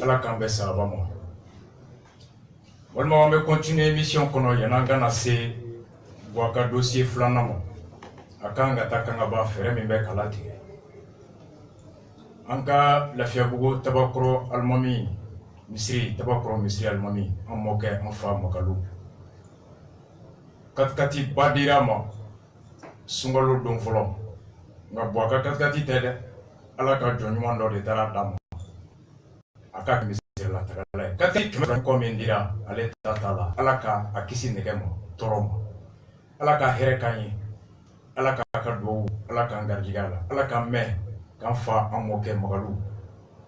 ala k'an bɛn sababa ma. Walima an bɛ continuer émission kɔnɔ yan'an ka na se Bouaka dossier filanan ma. A kan ka taa kan ka ban fɛɛrɛ min bɛ kala tigɛ. An ka Lafiyabugu Tabakɔrɔ Alimami misiri Tabakɔrɔ misiri Alimami an mɔkɛ an fa Makalu. Katikati ba dira ma sunkalo don fɔlɔ. Nka Bouaka katikati tɛ dɛ. Ala ka jɔn ɲuman dɔ de taara d'a ma. A ka misiri la tagala ye. Katikati kɛmɛ kɔ min dira ale ta t'a la. Ala ka a kisi nɛgɛ ma tɔɔrɔ ma. Ala ka hɛrɛ k'an ye. Ala ka duwawu, Ala k'an garijigɛ la. Ala k'an mɛn k'an fa an mɔkɛ Makalu.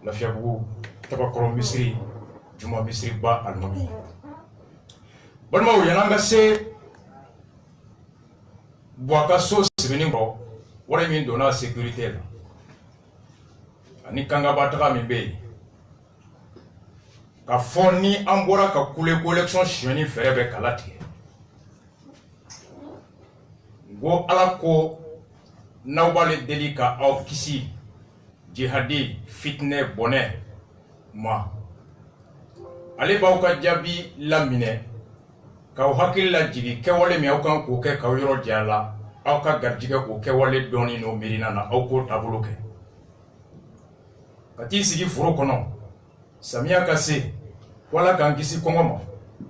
Lafiyabugu Tabakɔrɔ misiri Juma misiri ba Alimami. Balimaw yan'an ka se Bouaka so sɛbɛnni kɔ wari min donna sécurité la ani kangaba taga min bɛ yen ka fɔ ni an bɔra ka kule ko élection suɲɛni fɛɛrɛ bɛ kala tigɛ ko Ala ko n'aw b'ale deli ka aw kisi jihadi fitinɛ bɔnɛ ma ale b'aw ka jaabi laminɛ k'aw hakili lajigi kɛwale min aw kan k'o kɛ k'aw yɔrɔ janya la aw ka garijigɛ k'o kɛwale dɔɔni n'o miirina na aw k'o taabolo kɛ ka t'i sigi foro kɔnɔ samiya ka se wala k'an kisi kɔngɔ ma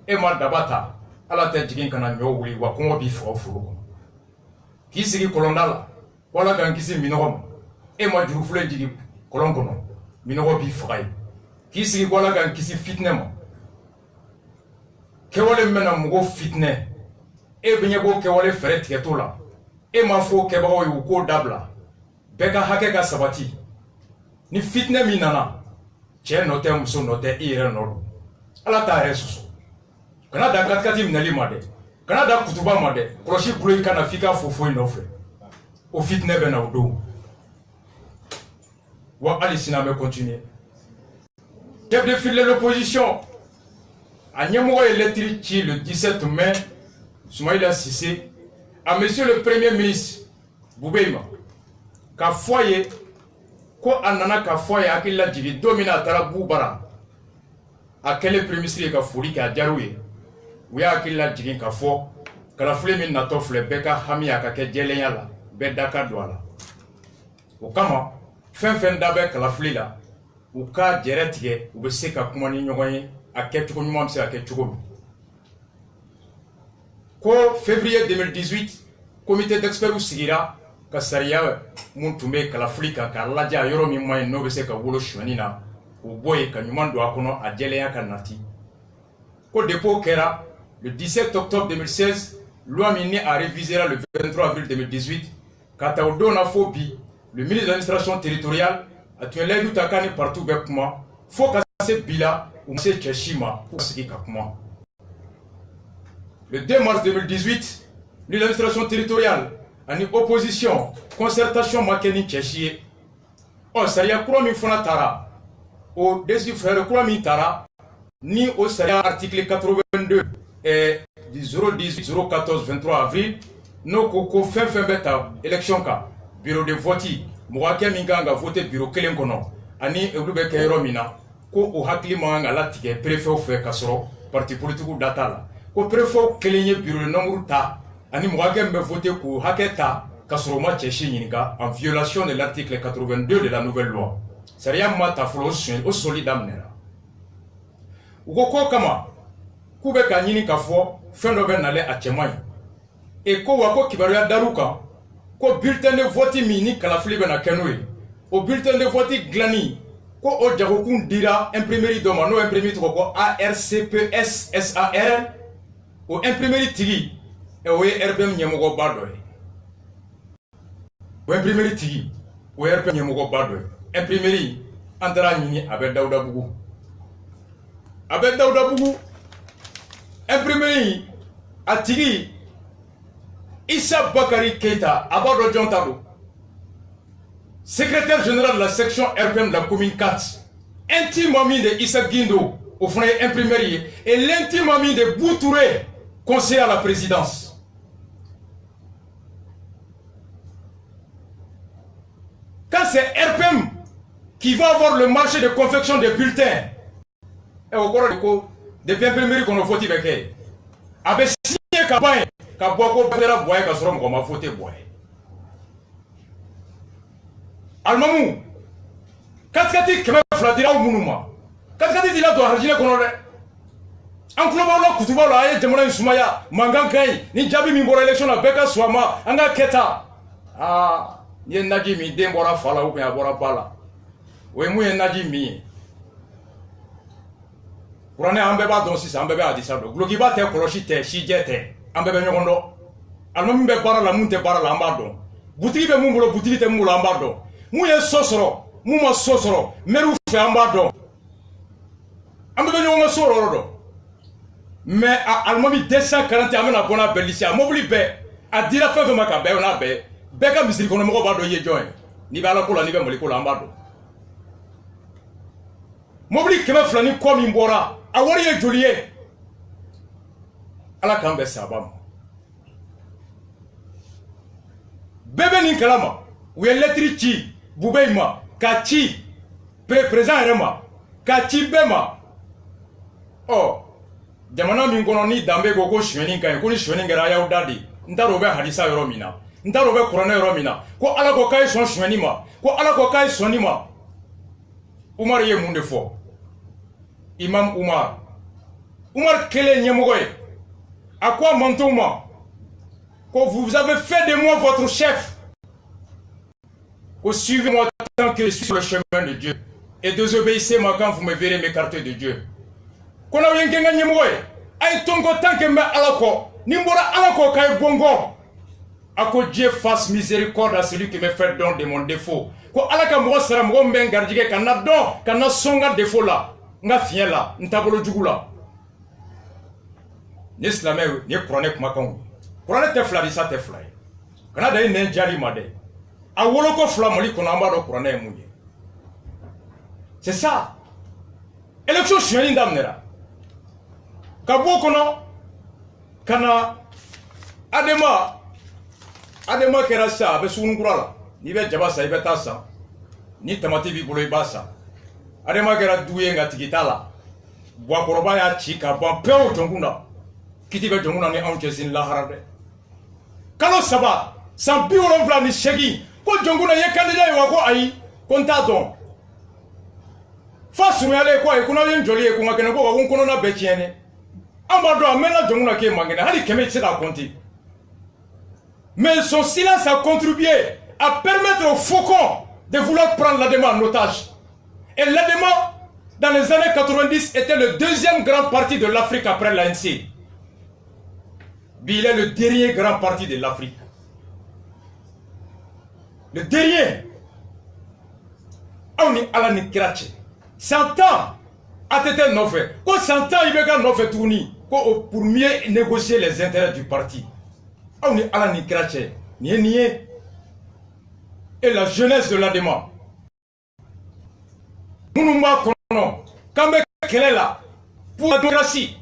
e ma daba ta Ala tɛ jigin ka na ɲɔ wuli wa kɔngɔ b'i faga foro kɔnɔ k'i sigi kɔlɔnda la wala k'an kisi minɔgɔ ma e ma jurufilen jigi kɔlɔn kɔnɔ minɔgɔ b'i faga ye k'i sigi wala k'an kisi fitinɛ ma kɛwale min bɛna mɔgɔw fitinɛ e bɛ ɲɛ b'o kɛwale fɛɛrɛ tigɛtɔ la e ma fɔ kɛbagaw ye u k'o dabila bɛɛ ka hakɛ ka sabati ni fitinɛ min nana cɛ nɔ tɛ muso nɔ tɛ i yɛrɛ nɔ don Ala t'a yɛrɛ sɔsɔ kana da katikati minɛli ma dɛ kana da kutuba ma dɛ kɔlɔsi bolo i kana f'i ka fɔ foyi nɔfɛ o fitinɛ bɛ na o don wa hali sini an bɛ continuer chef de file de l'opposition a ɲɛmɔgɔ ye lettre ci le 17 mai Soumaïla Cissé à monsieur le premier ministre Boubéima k'a fɔ a ye ko a nana k'a fɔ a ye hakili lajigi don min na a taara Bubara a kɛlen premier ministre ye ka foli kɛ a diyara u ye u y'a hakili lajigi k'a fɔ kalafili min natɔ filɛ bɛɛ ka hami a ka kɛ jɛlenya la bɛɛ da ka don a la o kama fɛn fɛn da bɛ kalafili la u ka jɛrɛ tigɛ u bɛ se ka kuma ni ɲɔgɔn ye a kɛcogo ɲuman bɛ se ka kɛ cogo min ko février 2018 comité d'experts sigira ka sariya mun tun bɛ kalafili kan k'a lajɛ a yɔrɔ min ma ɲi n'o bɛ se ka wolo suɲɛni na k'o bɔ yen ka ɲuman don a kɔnɔ a jɛlenya ka nati ko dépôt kɛra le 17 octobre 2016 loi min ni a révisera le 23 avril 2018 ka ta o don na fo bi le ministre de l'administration territoriale a tun ye layidu ta k'a ni partout bɛ kuma fo ka se bi la u ma se cɛ si ma k'u ka sigi ka kuma le 2 mars 2018 ni l'administration territoriale ani opposition concertation ma kɛ ni cɛ si ye ɔ sariya kura min fana taara o décision fɛɛrɛ kura min taara ni o sariya article 82 du 018 014 23 avril n'o ko fɛn fɛn bɛ ta élection kan bureau de vote mɔgɔ hakɛ min kan ka voter bureau kelen kɔnɔ ani olu bɛ kɛ yɔrɔ min na ko o hakili man kan ka latigɛ préfet fɛ ka sɔrɔ parti politique da t'a la ko préfet kelen ye bureau de nombre ta ani mɔgɔ hakɛ min bɛ voter k'o hakɛ ta ka sɔrɔ o ma cɛ si ɲininka en violation de l'article 82 de la nouvelle loi sariya ma ta fɔlɔ o sɔli daminɛra u ko k'o kama k'u bɛ k'a ɲini k'a fɔ fɛn dɔ bɛ nalen a cɛ man ɲi e ko wa ko kibaruya dar'u kan ko bulletin de vote min ni kalafili bɛ na kɛ n'o ye o bulletin de vote dilanni ko o jagokun dira imprimerie dɔ ma n'o imprimerie tɔgɔ ko ARCPS SAR o imprimerie tigi o ye RPM ɲɛmɔgɔba dɔ ye o imprimerie tigi o ye RPM ɲɛmɔgɔba dɔ ye imprimerie an taara ɲini a bɛ Dawudabugu imprimerie a tigi Issa Bakari Keita a b'a dɔn jɔn ta don secrétaire général de la section RPM de la commune 4 intime ami de Issa Guindo au fond imprimerie et l'intime ami de Boutouré conseiller à la présidence. Quand c'est RPM qui va avoir le marché de confection des bulletins Et au cours depuis imprimerie qu'on a fauté avec elle. Avec signé campagne, quand beaucoup de gens voient que ce qu'on a fauté boire. Almamou, quand tu as flatira au monument, quand tu as dit là, tu as hardiné qu'on aurait. En clubant là, tu vas là, tu as Soumaya, Mangankai, ni Jabi Mimbora élection à Beka Swama, Anga Keta. Ah, ni en Nagi mi dembora fala ou bien abora bala. Oui, moi en Nagi mi. Pour un ambeba donc si un bébé a dit ça, Glogiba te colochite, chijete, un bébé nyondo. Almamou be bara la munte bara la ambado. Boutique be mumbo, boutique te mumbo ambado. Mouye sosoro, mouma sosoro, merou fait ambado. Un bébé nyondo soro. Mais à Almami 240 amena à bona belicia mobili be a dira fe fe maka be ona be ka misiri kono mo ba do ye join ni ba la ko la ni be mo ko la mbado mobili keme flani ko mi mbora a wori ye joliye ala kan be sabam bebe ni kalama u ye lettre ci bubeima ka ci président rema ka ci bema oh jamana min kono ni dambe go ko shweni kan ko ni shweni ngara yaw dadi ntaro be hadisa yoro mina ntaro be qur'ana yoro mina ko ala ko kay son shweni ma ko ala ko kay soni ma Umar ye munde fo Imam Umar kele nyemogoy à quoi mentons-moi que vous avez fait de moi votre chef que suivez-moi tant que je suis sur le chemin de Dieu et désobéissez-moi quand vous me verrez m'écarter de Dieu. Qu'on a rien gagné moi, aïe ton tant que me alako, nimbora alako kay bongo. A que Dieu fasse miséricorde à celui qui me fait don de mon défaut. Ko alaka mo sera mo mben gardige kana don kana songa défaut là, nga fien là, ntabolo djugula. Ni islamé ni Qur'an kuma kan. Qur'an te fladi sa te flay. Kana day ne jali made. A wolo ko flamoli ko namba do Qur'an e munye. C'est ça. Élection chouani ndamnera. Kabo kono kana adema kera sa be sunu kurala ni be jaba sa ibe tasa ni tamati bi bolo ibasa adema kera duye nga tikitala bwa koroba ya chika bwa peo jonguna kiti be jonguna ni anche sin la harade kalo saba san bi wolo vla ni shegi ko jonguna ye candidat yi wako ayi konta don fa sunu yale ko ay kuna yen joli e ko ngakene ko wa kono na be tiene mais son silence a contribué à permettre aux faucons de vouloir prendre l'ADEMA en otage. Et l'ADEMA, dans les années 90, était le deuxième grand parti de l'Afrique après l'ANC. Il est le dernier grand parti de l'Afrique. Le dernier. On est à la Nikrache. 100 ans. A été noffé. Quand 100 ans, il va noffé tourni. Pour mieux négocier les intérêts du parti. On est à la Nikrache. Et la jeunesse de l'ADEMA. Mounouma Kono. Kambe Kelela. Pour la démocratie.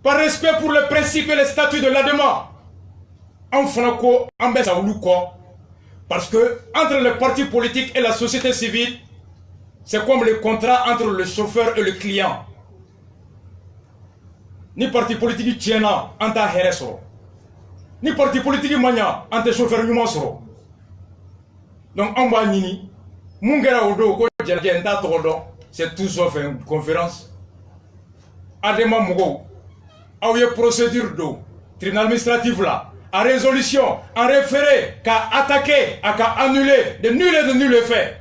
Par respect pour les principes et les statuts de l'ADEMA. En Franco, en Bessaoulouko. Parce que entre les partis politiques et la société civile, c'est comme le contrat entre le chauffeur et le client. Ni parti politique tiena anta heresoro. Ni parti politique mania anta chauffeur numasoro. Donc en bas nini, mungera odo ko jenta todo, c'est tout sauf une conférence. Adema mugo. Aouye procédure do, tribunal administratif là, en résolution, en référé, qu'à attaquer, à qu'à annuler de nul et de nul effet.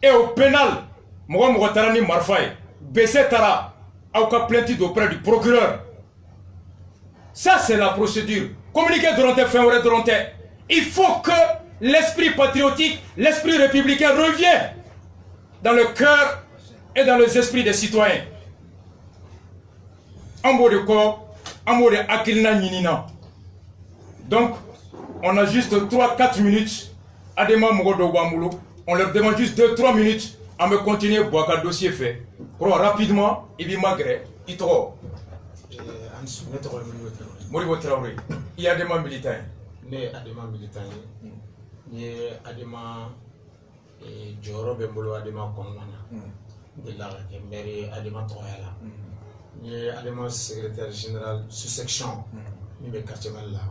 Et au pénal, Mohamed Tarani Marfaï, Bessé Tara, a plainte auprès du procureur. Ça, c'est la procédure. Communiquer Doronté, fin Doronté. Il faut que l'esprit patriotique, l'esprit républicain revienne dans le cœur et dans les esprits des citoyens. En mot de corps, en mot de Akilina Ninina. Donc, on a juste 3-4 minutes à demander Mogodo. On leur demande juste 2-3 minutes à me continuer pour qu'un dossier fait. Rapidement, il y a malgré, il y a Moribo Traoré. Il y a des militants. Il y a des militants. Il y a des Joro Bembolo, des Konana. de la mairie Adema Toyala. Ni Adema secrétaire général sous-section ni be quartier là.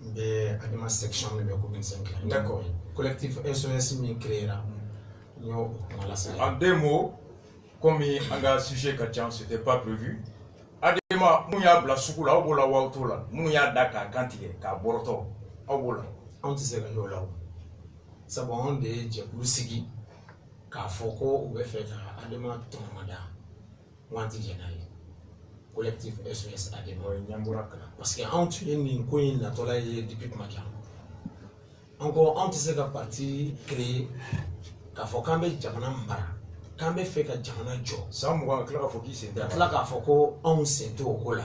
Be Adema section ni be commune 5. D'accord. Collectif SOS mi créera. En 2 mots, comme un sujet que c'était pas prévu, Adema Mouya Blasukula, Obola Wautola, Mouya Daka Kantige, Kaboroto, Obola. On sait que nous là. Ça va on de Djeblusigi, Kafoko ou fait Adema Tomada, Wanti Jenai. Collectif SOS Adema. Parce qu'on tue une coin na tola depuis Makia. Encore on sait que parti créé. K'a fɔ k'an bɛ jamana mara k'an bɛ fɛ ka jamana jɔ san mugan ka tila k'a fɔ k'i sen tɛ ka tila k'a fɔ ko anw sen tɛ o ko la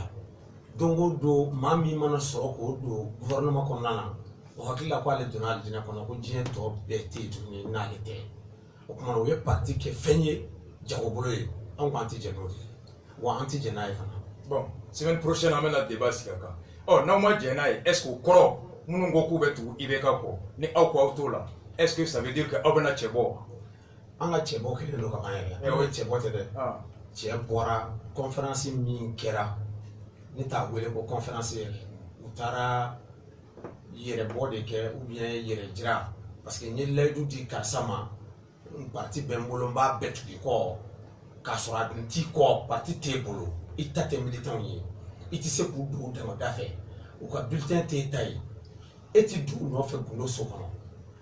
don o don maa min mana sɔrɔ k'o don gouvernement kɔnɔna na o hakili la ko ale donna alijinɛ kɔnɔ ko diɲɛ tɔ bɛɛ tɛ yen tuguni n'ale tɛ o kumana o ye parti kɛ fɛn ye jagobolo ye anw k'an tɛ jɛ n'o ye wa an tɛ jɛ n'a ye fana. Bon, semaine prochaine an bɛna débat sigi a kan ɔ n'aw ma jɛ n'a ye est ce que o kɔrɔ minnu ko k'u bɛ tugu IBK kɔ ni aw ko aw t'o la. Est-ce que ça veut dire que Abana Tchebo Anga Tchebo qui est le Camargue oui Tchebo t'es Tchebora conférence min kera ni ta wele ko conférence utara yere bode ke ou bien yere dira parce que ni ledu di kasama un parti bembolomba betu ko ka sora nti ko parti tebolo itate militant yi itise ku do da fe ou ka bulletin te tay eti du no fe gundo sokono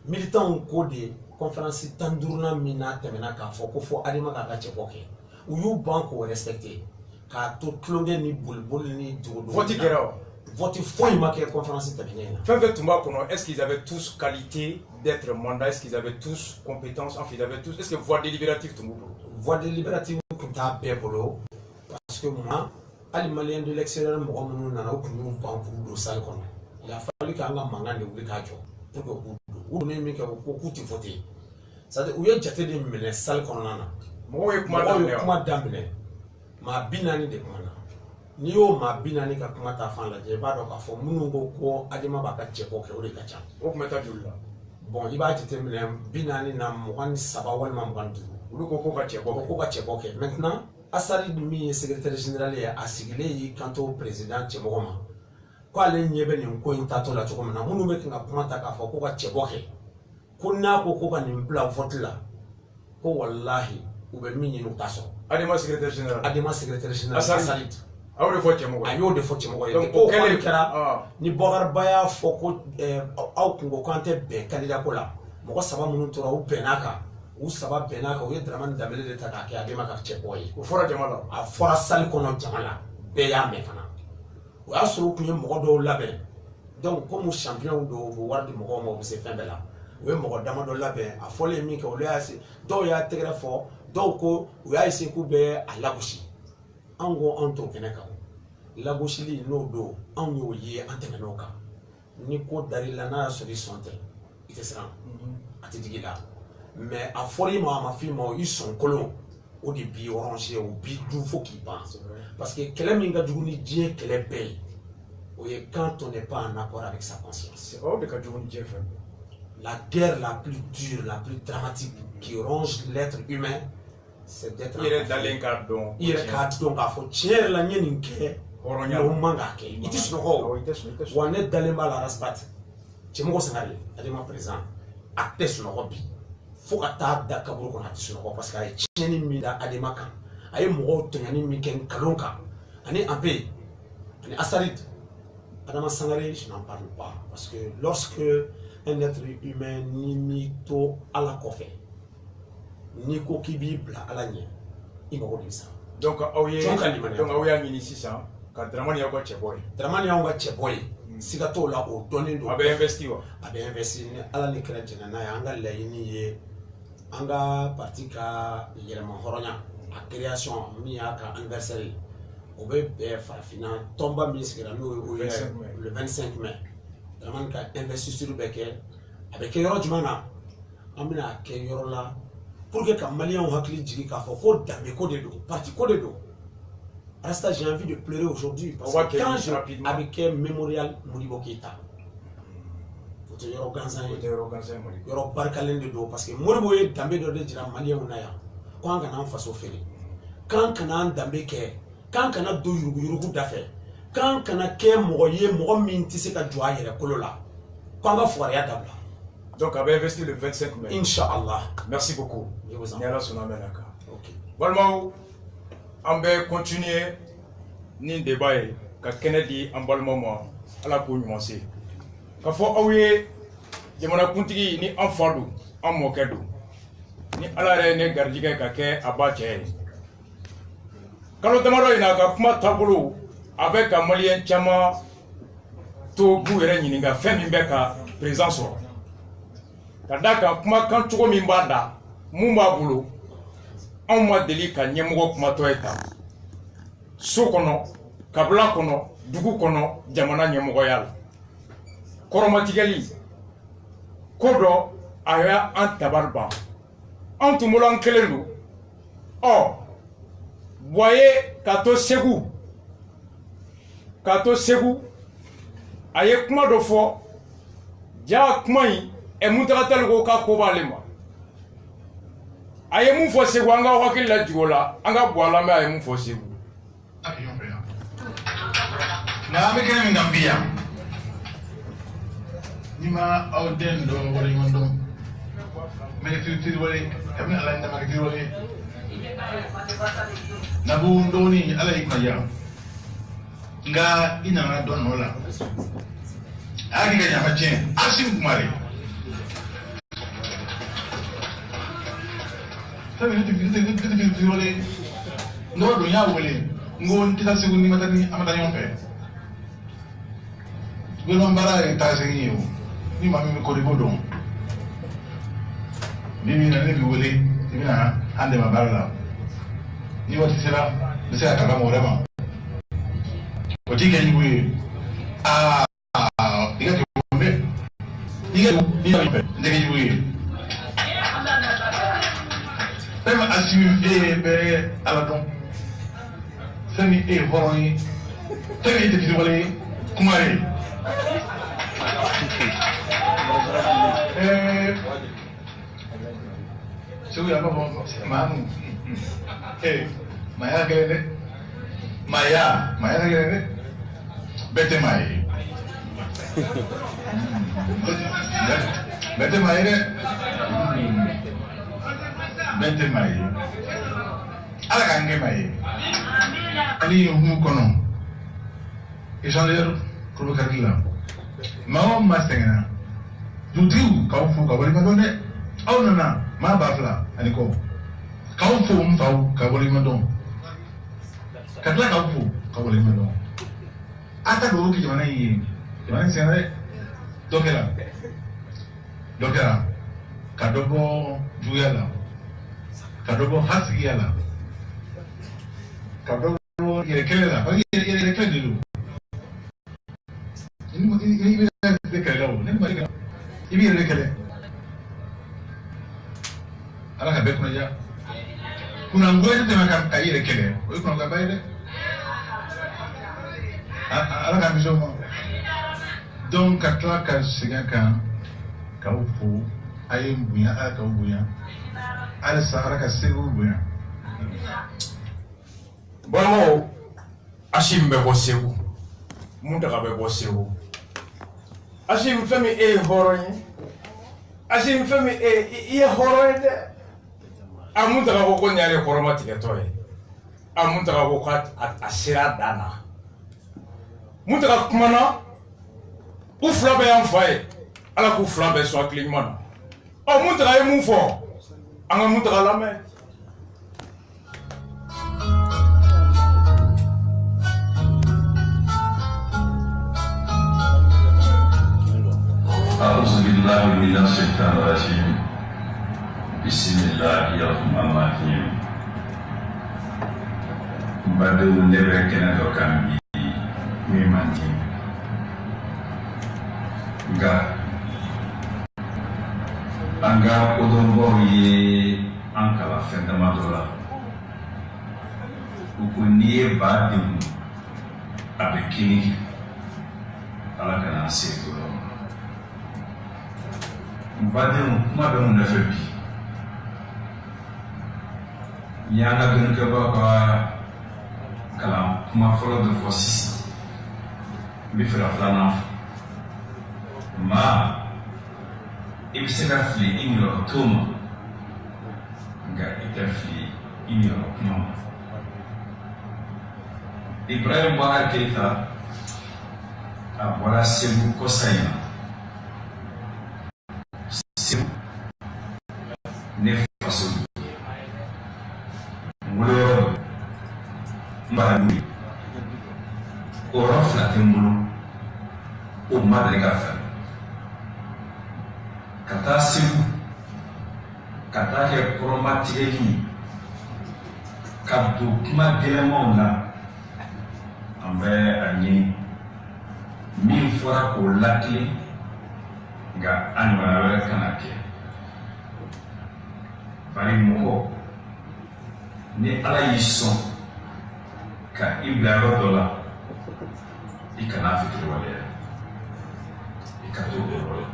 militants ko de conférence tandurna mina temena ka fo ko fo Adema ka Tchebo ke u yu banko respecter ka to klonge ni bulbul ni dodo vote gero vote foi ma ke conférence temena fait tumba kono est-ce qu'ils avaient tous qualité d'être mandat est-ce qu'ils avaient tous compétences en fait ils avaient tous est-ce que voix délibérative tumbu voix délibérative pour ta bebolo parce que moi ali malien de l'extérieur mo ko na ko ñu banko do sal kono il a fallu ka nga mangane wuli ka jo pour que ou ne mi ka ko kuti voter ça de ou ye jate de mene sal kɔnɔna na mɔgɔw ye kuma daminɛ maa 40 de kuma na n'i y'o maa 40 ka kuma ta fan lajɛ i b'a dɔn k'a fɔ minnu ko Adema b'a ka cɛko kɛ o de ka ca o tun bɛ taa joli la bon i b'a jateminɛ 40 na 23 walima 25 olu ko ka cɛko kɛ maintenant Asari min ye secrétaire général ye a sigilen y'i kanto président cɛmɔgɔ ma ko ale ɲɛ bɛ nin ko in taatɔ la cogo min na minnu bɛ ka kuma ta k'a fɔ ko ka cɛko kɛ ko n'a ko ka nin bila vote la ko wallahi u bɛ min ɲini u t'a sɔrɔ Adema secrétaire général Asari a y'o de fɔ cɛmɔgɔ a y'o de fɔ cɛmɔgɔ ye donc o kɛlen kɛra ni Bɔkariba y'a fɔ ko aw kun ko k'an tɛ bɛn candidat ko la mɔgɔ 3 minnu tora u bɛnn'a kan u 3 bɛnn'a kan u ye Dramani Danbele de ta k'a kɛ Adema ka cɛbɔ ye o fɔra jama la a fɔra salle kɔnɔ jama la bɛɛ y'a mɛn fana o y'a sɔrɔ u tun ye mɔgɔ dɔw labɛn donc comme champion do u bɛ wari di mɔgɔw ma u bɛ se fɛn bɛɛ la u ye mɔgɔ damadɔ labɛn a fɔlen min kɛ olu y'a se dɔw y'a tɛgɛrɛ fɔ dɔw ko u y'a essayer k'u bɛ a lagosi anw ko anw t'o kɛnɛ kan lagosili n'o don anw y'o ye an tɛmɛn'o kan ni ko dar'i la n'a y'a sɔrɔ i sɔn tɛ i tɛ siran a tɛ digi i la mais a fɔra i ma a ma f'i ma i sɔn kolon o de b'i ranger o b'i dun fo k'i ban parce que kɛlɛ min ka jugu ni diɲɛ kɛlɛ bɛɛ ye o ye quand on n'est pas en accord avec sa conscience. o de ka jugu ni diɲɛ fɛn bɛɛ. La guerre la plus dure, la plus dramatique qui ronge l'être humain, c'est d'être. Il est d'aller k'a dɔn. Il est k'a dɔn k'a fɔ tiɲɛ yɛrɛ la n ye nin kɛ. Hɔrɔnya o man k'a kɛ i tɛ sunɔgɔ wa ne dalen b'a la Arasbat cɛmɔgɔ Sangare Adema président a tɛ sunɔgɔ bi fo ka taa da kaburu kɔnɔ a tɛ sunɔgɔ parce que a ye tiɲɛni min da Adema kan a ye mɔgɔw tɔɲɔni min kɛ nkalon kan ani Abe ani Asarid Adama Sangare je n'en parle pas parce que lorsque un être humain ni mi to ala kɔfɛ ni ko k'i b'i bila ala ɲɛ i mago de bɛ sa. Donc aw y'a ɲini sisan ka Dramani y'aw ka cɛbɔ ye. Dramani y'aw ka cɛbɔ ye siga t'o la o dɔnnen don. A bɛ investi wa? A bɛ investi ni ala ni kɛra jɛnna n'a ye an ka laɲini ye an ka parti ka yɛlɛma hɔrɔnya a création min y'a ka anniversaire ye o bɛ bɛn farafinna tɔnba min sigira n'o ye le 25 mai. Dramani ka investiture bɛ kɛ a bɛ kɛ yɔrɔ jumɛn na an bɛna a kɛ yɔrɔ la pour que ka maliyɛnw hakili jigin k'a fɔ ko danbe ko de don parti ko de don. Rasta, j'ai envie de pleurer aujourd'hui parce que quand avec mémorial Modibo Keïta, il y a un barcalen de dos parce que Modibo est dambe de dire malien on a k'an kana an faso feere k'an kana an danbe kɛ k'an kana don yuruguyurugu da fɛ k'an kana kɛ mɔgɔ ye mɔgɔ min tɛ se ka jɔ a yɛrɛ kolo la k'an ka fugariya dabila. Donc a bɛ investir le 25 mai. Inch'Allah. Merci beaucoup. Je vous en prie. Ni Ala sɔnna mɛn na kan. Ok. Balimaw an bɛ continuer ni débat ye ka kɛnɛ di an balimaw ma Ala k'o ɲuman se. Ka fɔ aw ye jamanakuntigi ni an fa don an mɔkɛ don ni Ala yɛrɛ ye ne garijɛgɛ ka kɛ a ba cɛ ye. Kalo damadɔ in na a ka kuma taabolo a bɛ ka maliyɛn caman to b'u yɛrɛ ɲininka fɛn min bɛ ka président sɔrɔ ka d'a kan kumakan cogo min b'a da mun b'a bolo anw ma deli ka ɲɛmɔgɔ kumatɔ ye tan so kɔnɔ kabila kɔnɔ dugu kɔnɔ jamana ɲɛmɔgɔya la kɔrɔmatigɛli ko dɔ a y'an tabari ban anw tun bolo an kelen don Boye kato Segu a ye kuma dɔ fɔ ja kuma in Muntaka ko ka ko b'ale ma a ye mun fɔ Segu an ka hakili la jigin o la an ka bɔ a la mɛ a ye mun fɔ Segu. Na an bɛ kɛnɛ min kan bi yan ni ma aw den dɔn wale ɲuman dɔn mɛ tiri wale kabini ala ye dama tiri wale nabu ndoni ala yi maya nga ina na don nola agi ga nyama chen asim kumare tabi ti wale ndo do ya wale ngon ti ta segundi matani amadani on pe gelo mbara ta seguiyo ni mami ko ribo don mimi na ne bi wale ni na ande mabara ni wati sera bese akaka morema oti ke yiwe diga ke bombe diga ni pe ndege yiwe tema asimi be ala don sami horoni temi te wale kumare so ya baba manu Maya gelene Maya gelene bete mai bete mai bete mai ala kange mai ani hu kono isaler ko karila ma mastena dudu ka fu ka wali madone au nana ma bafla ani ko kau fu mfau kaboli madon katla kau fu kaboli madon ata do ki jamana sene dokera kadobo juyala kadobo hasiyala kadobo yekelela ba yekele dilu ini dekele lawo ne ma dekele ibi yekele ala ka be kuna ja kuna ngoja tema ka yire kele o kuna ka bayre ala ka biso mo donc katla ka siga ka ufu ayem buya aka buya ala sahara ka segu buya Balimaw Asim bɛ bɔ Segu Muntaka bɛ bɔ Segu Asim fɛn min e ye hɔrɔn ye Asim fɛn min i ye hɔrɔn ye dɛ a Muntaka ko ko nin y'ale kɔrɔma tigɛtɔ ye a Muntaka ko k'a sera dan na Muntaka kumana u fila bɛɛ y'an fa ye ala k'u fila bɛɛ sɔn hakili ɲuman na Muntaka ye mun fɔ an ka Muntaka lamɛn. أعوذ بالله من الشيطان الرجيم بسم الله الرحمن الرحيم بدو نبكنا دوكامي ميمانتي nga anga kodongo ye ankala fendama dola ukuniye badim abekini ala kana sekolo badim kuma be mun nafe bi Yanga dun ke ba kalam kuma folo de fosi bi fela flana ma ibsega fli inyo tuma nga itafli inyo kuma Ibrahim Boubacar Keïta abora Segu Kosaina Segu ne faso mulo mbarabi orof la tembulu o madre gafa kata Segu kata ke promatigeli kabdu kuma gelemon la ambe ani min fora ko lakli ga anwara wala kanake bari moko ni ala yison ka ibla dola ikana fikir wala ikato wala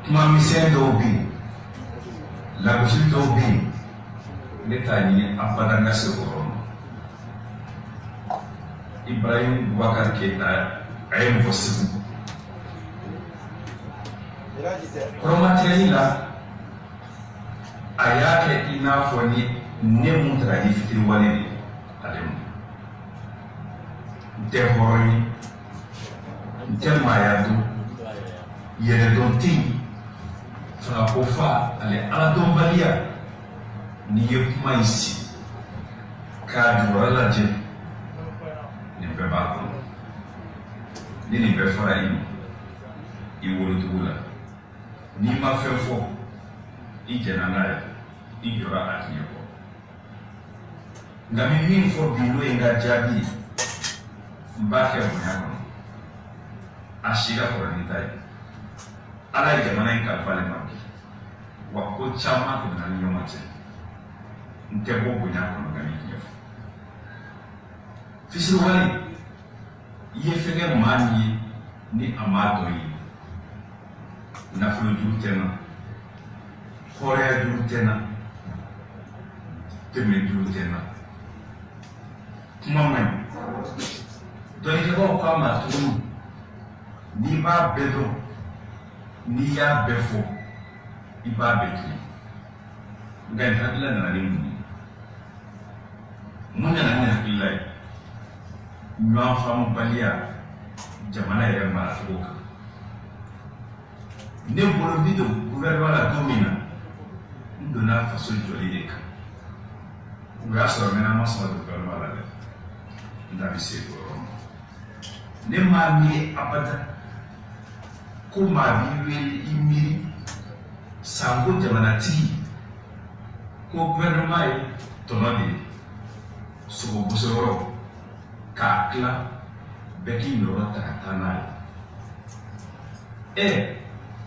kuma misen do bi la bougie do bi netani abada ngase ko Ibrahim Boubacar Keïta ay mo fosi Promatela ayake ina foni ne mutra di fitir wale adem dehori temayadu yere donti fana kofa ale ala dombalia ni yekuma isi ka duwala je Bebado Nini befora I wolo tugula Ni ma fefo I jenanaya I jora atnyeko Ngami min fo bilo inga jabi Mbake mwenyakono Ashira koranitai Ala jamana inka fale maki Wako chama kuna nyomate Nkebo mwenyakono ngami kinyefo Fisiru wali Yefege mani ni amato yi Nafulu jurutena Korea jurutena Teme jurutena Kuma mwen Doni kebo kwa matunu Ni ba bedo Ni ya befo Iba betu Ngani hakila na nalimu Muna nani hakila yi Nywa famu balia jamana yere mara fuka ne bolo bido gouvernement la domina ndona faso joli deka nga so mena maso do gouvernement la def ndabi se ko ne ma mi abada ko ma bi wel imiri sango jamana ti ko gouvernement e tonodi so busoro kakla beki nora takatana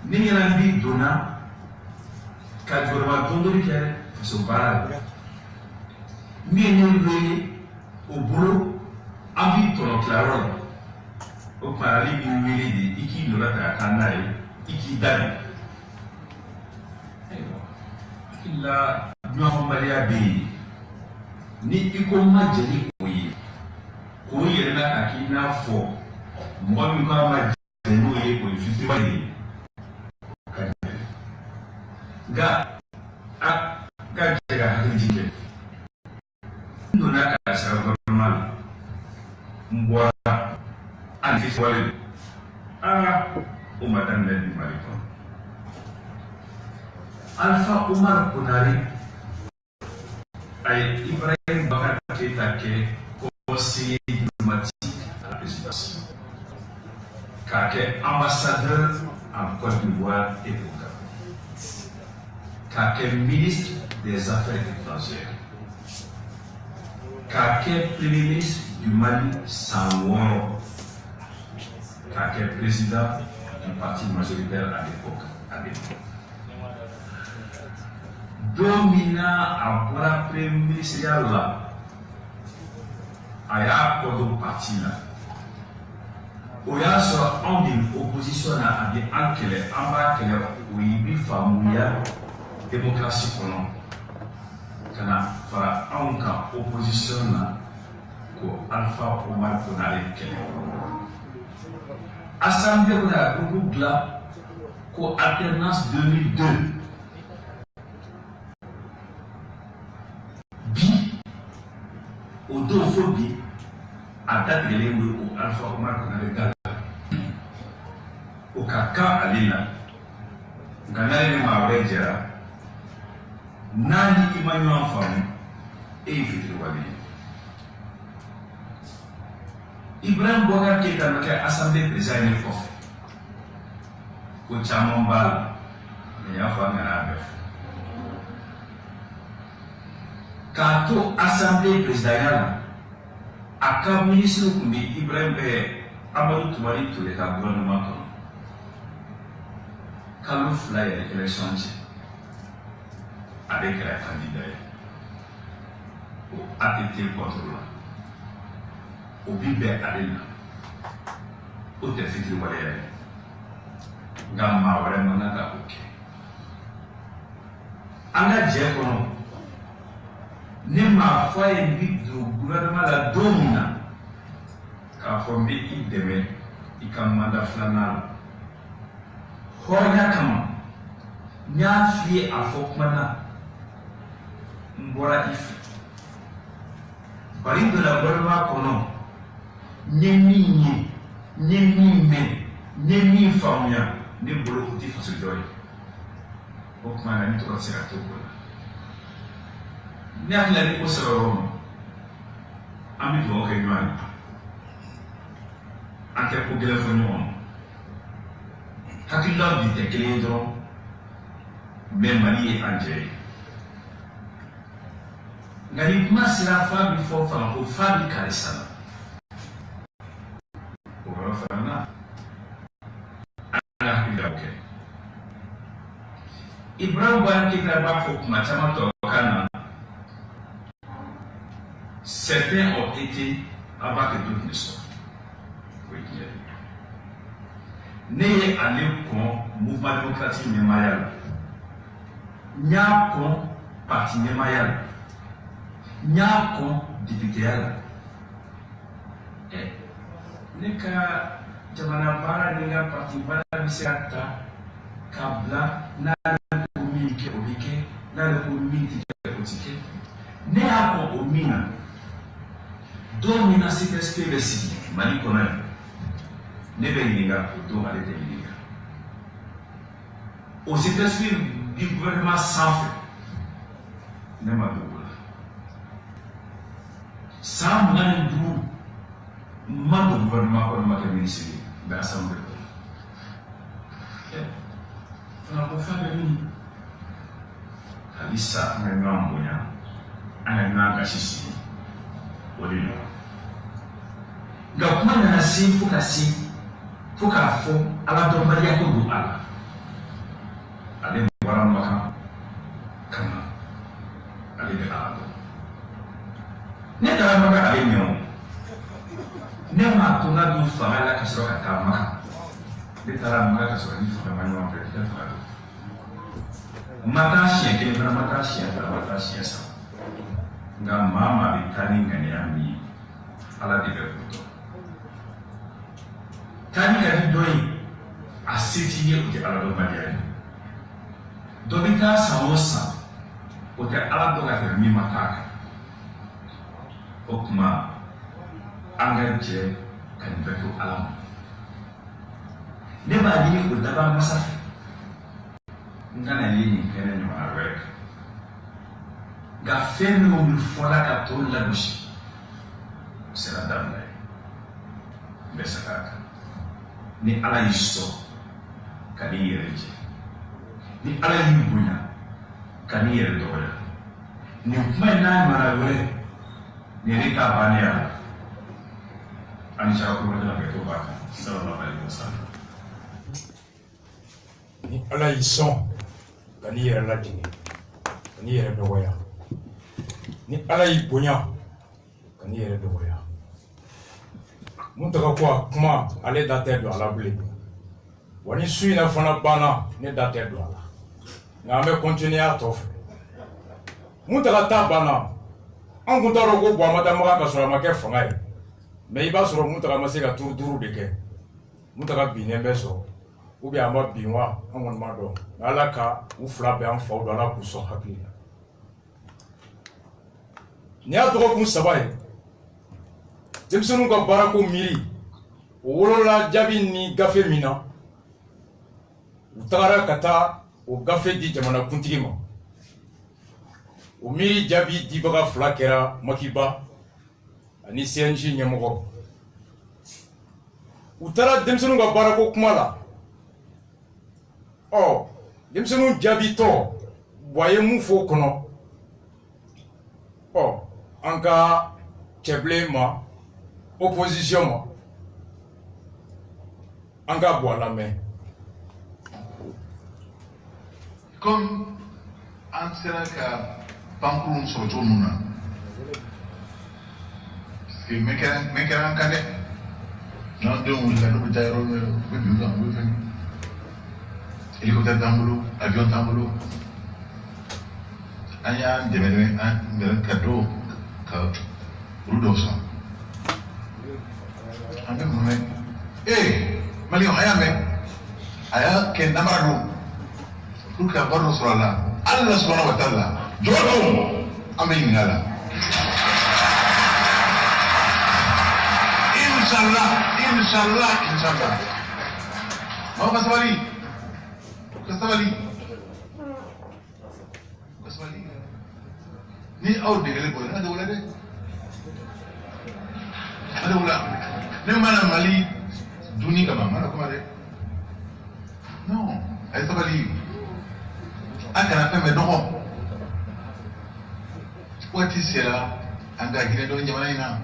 ni yana bi dona ka jorma tondori ke so bara mi nyonwe oburo abi tono claro o parali bi wili di iki nora takatana iki dali illa nyo maria bi ni iko majeli ko yere na akina fo mo mi ko ma jenu ye ko fiti wali ga jega hadiji ndona ka sa normal mbo an fiti wali o madan le di mariko Alpha Umar Kunari ay Ibrahim Boubacar Keïta ke conseiller diplomatique à la présidence, car est ambassadeur en Côte d'Ivoire et au Gabon, car est ministre des Affaires étrangères, car est premier ministre du Mali Sangoro, car est président du parti majoritaire à l'époque. Domina à la premier ministre là. Aya kodo parti là. Oya so on dit opposition à des ankele amba kele oui bi famuya démocratie kono. kana fara anw ka opposition na ko Alpha Omar Konare kɛlɛ assemblée ko da ko bila ko alternance 2002 bi o don fo bi a datigɛlen don o Alpha Omar Konare da o ka kan ale la nka n'ale ni maa wɛrɛ jɛra n'a ni i ma ɲɔgɔn faamu e ye fitiriwale ye Ibrahim Boubacar Keïta ma kɛ assemblée président ye kɔfɛ ko caman b'a la mɛ n y'a fɔ a ŋana a bɛɛ fɔ k'a to assemblée présidentielle la a ka ministre tun bɛ Ibrahim Amadou Toumani Touré ka gouvernement kɔnɔ kalo 2 yɛrɛ élection cɛ a bɛ kɛra candidat ye o ATT contre la o bi bɛn ale la o tɛ fitiriwaleya ye nka maa wɛrɛ man kan ka o kɛ an ka jɛ kɔnɔ ne m'a fɔ a ye n bi don gouvernement la don min na k'a fɔ n bɛ i dɛmɛ i ka mandat 2nan la hɔrɔnya kama n y'a f'i ye a fɔ kuma na n bɔra i fɛ bari donna gouvernement kɔnɔ n ye min ye n ye min mɛn n ye min faamuya ne bolo o tɛ faso jɔ ye o tuma na ne tɔgɔ tɛ se ka to o la ne hakili la ni ko sera yɔrɔ ma an bɛ dugawu kɛ ɲɔgɔn ye an tɛ ko gɛlɛn fɔ ɲɔgɔn ma hakililaw bi tɛ kelen ye dɔrɔn mɛ Mali ye an jɛ ye nka ni kuma sera f'a bɛ fɔ fana ko f'a bɛ karisa la o yɔrɔ fana na an ka hakililaw kɛ Ibrahim Boubacar Keïta b'a fɔ kuma caman tubabukan na certains ont été avant que d'autres ne soient o ye tiɲɛ ye ne ye ale kɔn mouvement démocratique ɲɛmaaya la n y'a kɔn parti ɲɛmaaya la n y'a kɔn députéya la ne ka jamana baara ni ka parti baara bɛ se ka ta k'a bila n'ale ko min kɛ o bɛ kɛ n'ale ko min tɛ kɛ o tɛ kɛ ne y'a kɔn o min na don min na CPSP bɛ sigi Mali kɔnɔ yan ne bɛ ɲininka o don ale tɛ ɲininka o CPSP bi gouvernement sanfɛ ne ma don o la san 25 n ma don gouvernement kɔnɔ ma kɛ ministre ye n bɛ assemblée kɔnɔ fana ko f'a bɛ min halisa an ka ɲɔgɔn bonya an ka ɲɔgɔn gasi sigi o de don nka kuma nana se fo ka se fo k'a fɔ ala dɔnbaliya ko don a la ale bɔra Makan kama ale bɛ ala dɔn ne taara Makan ale ɲɛ o ne m'a to n ka don fanga la ka sɔrɔ ka taa Makan ne taara Makan ka sɔrɔ ni fanga ma ɲɔgɔn fɛ tɛ faga don n ma taa siɲɛ kelen fana ma taa siɲɛ fila ma taa siɲɛ saba nka maa maa bɛ taa ni ŋaniya min ye ala de bɛ o dɔn taa ni ka di dɔ ye a se t'i ye o tɛ ala dɔnbaliya ye dɔ bɛ taa san o san o tɛ ala dɔn ka tɛmɛ min ma taa kan o tuma an ka jɛ ka nin bɛɛ to ala ma ne b'a ɲini o daba masa fɛ n kana ye nin kɛnɛ ɲɔgɔnna wɛrɛ kan nka fɛn minnu fɔra ka tɔw lagosi o sera dabila ye n bɛ segin a kan ni ala y'i sɔn ka n'i yɛrɛ jɛ ni ala y'i bonya ka n'i yɛrɛ dɔgɔya nin kuma in n'a mara wɛrɛ nin yɛrɛ t'a bannen la an ni sara kuro dala kɛ to b'a kan sallallahu alaihi wasallam ni ala y'i sɔn ka n'i yɛrɛ lajigin ka n'i yɛrɛ dɔgɔya ni ala y'i bonya ka n'i yɛrɛ dɔgɔya mun taga ko a kuma ale da tɛ don a la bilen wa ni su in na fana banna ne da tɛ don a la nka an bɛ continuer a tɔ fɛ Moutala Tabana, en comptant au Guamatamaga sur la maquette Fangaï. Mais il va sur le Moutala Masega Tour de Quai. Moutala Binebeso, ou bien Amad Binois, en mon mado, Alaka, ou Flabé en faute dans la pousson happy. Nia Drogon Sabaye. Jameson ka barako miri wolola jabi ni gafe mina utara kata o gafe di jamana kuntigi ma o miri jabi di baga flakera makiba ani CNG nyamogo utara Jameson ka barako kumala oh Jameson jabi to boye mu fo kono oh anka cheble ma opposition en cas boire la main. Comme en sera qu'à Pamploun sur le tournoi. Parce que mes carans canets, non, deux ou la double taille, hélicoptère d'Amboulou, avion d'Amboulou. Il y a un cadeau, Rudolph. Malion aya ken namarado pour que barro sur Allah Allah subhanahu wa ta'ala jodo amin ngala inshallah mau kasawali ni au degele boy ada wala ne mana Mali Duni kama mana kumare non ay sabali aka na feme dogo wati sera anga gine do jamana ina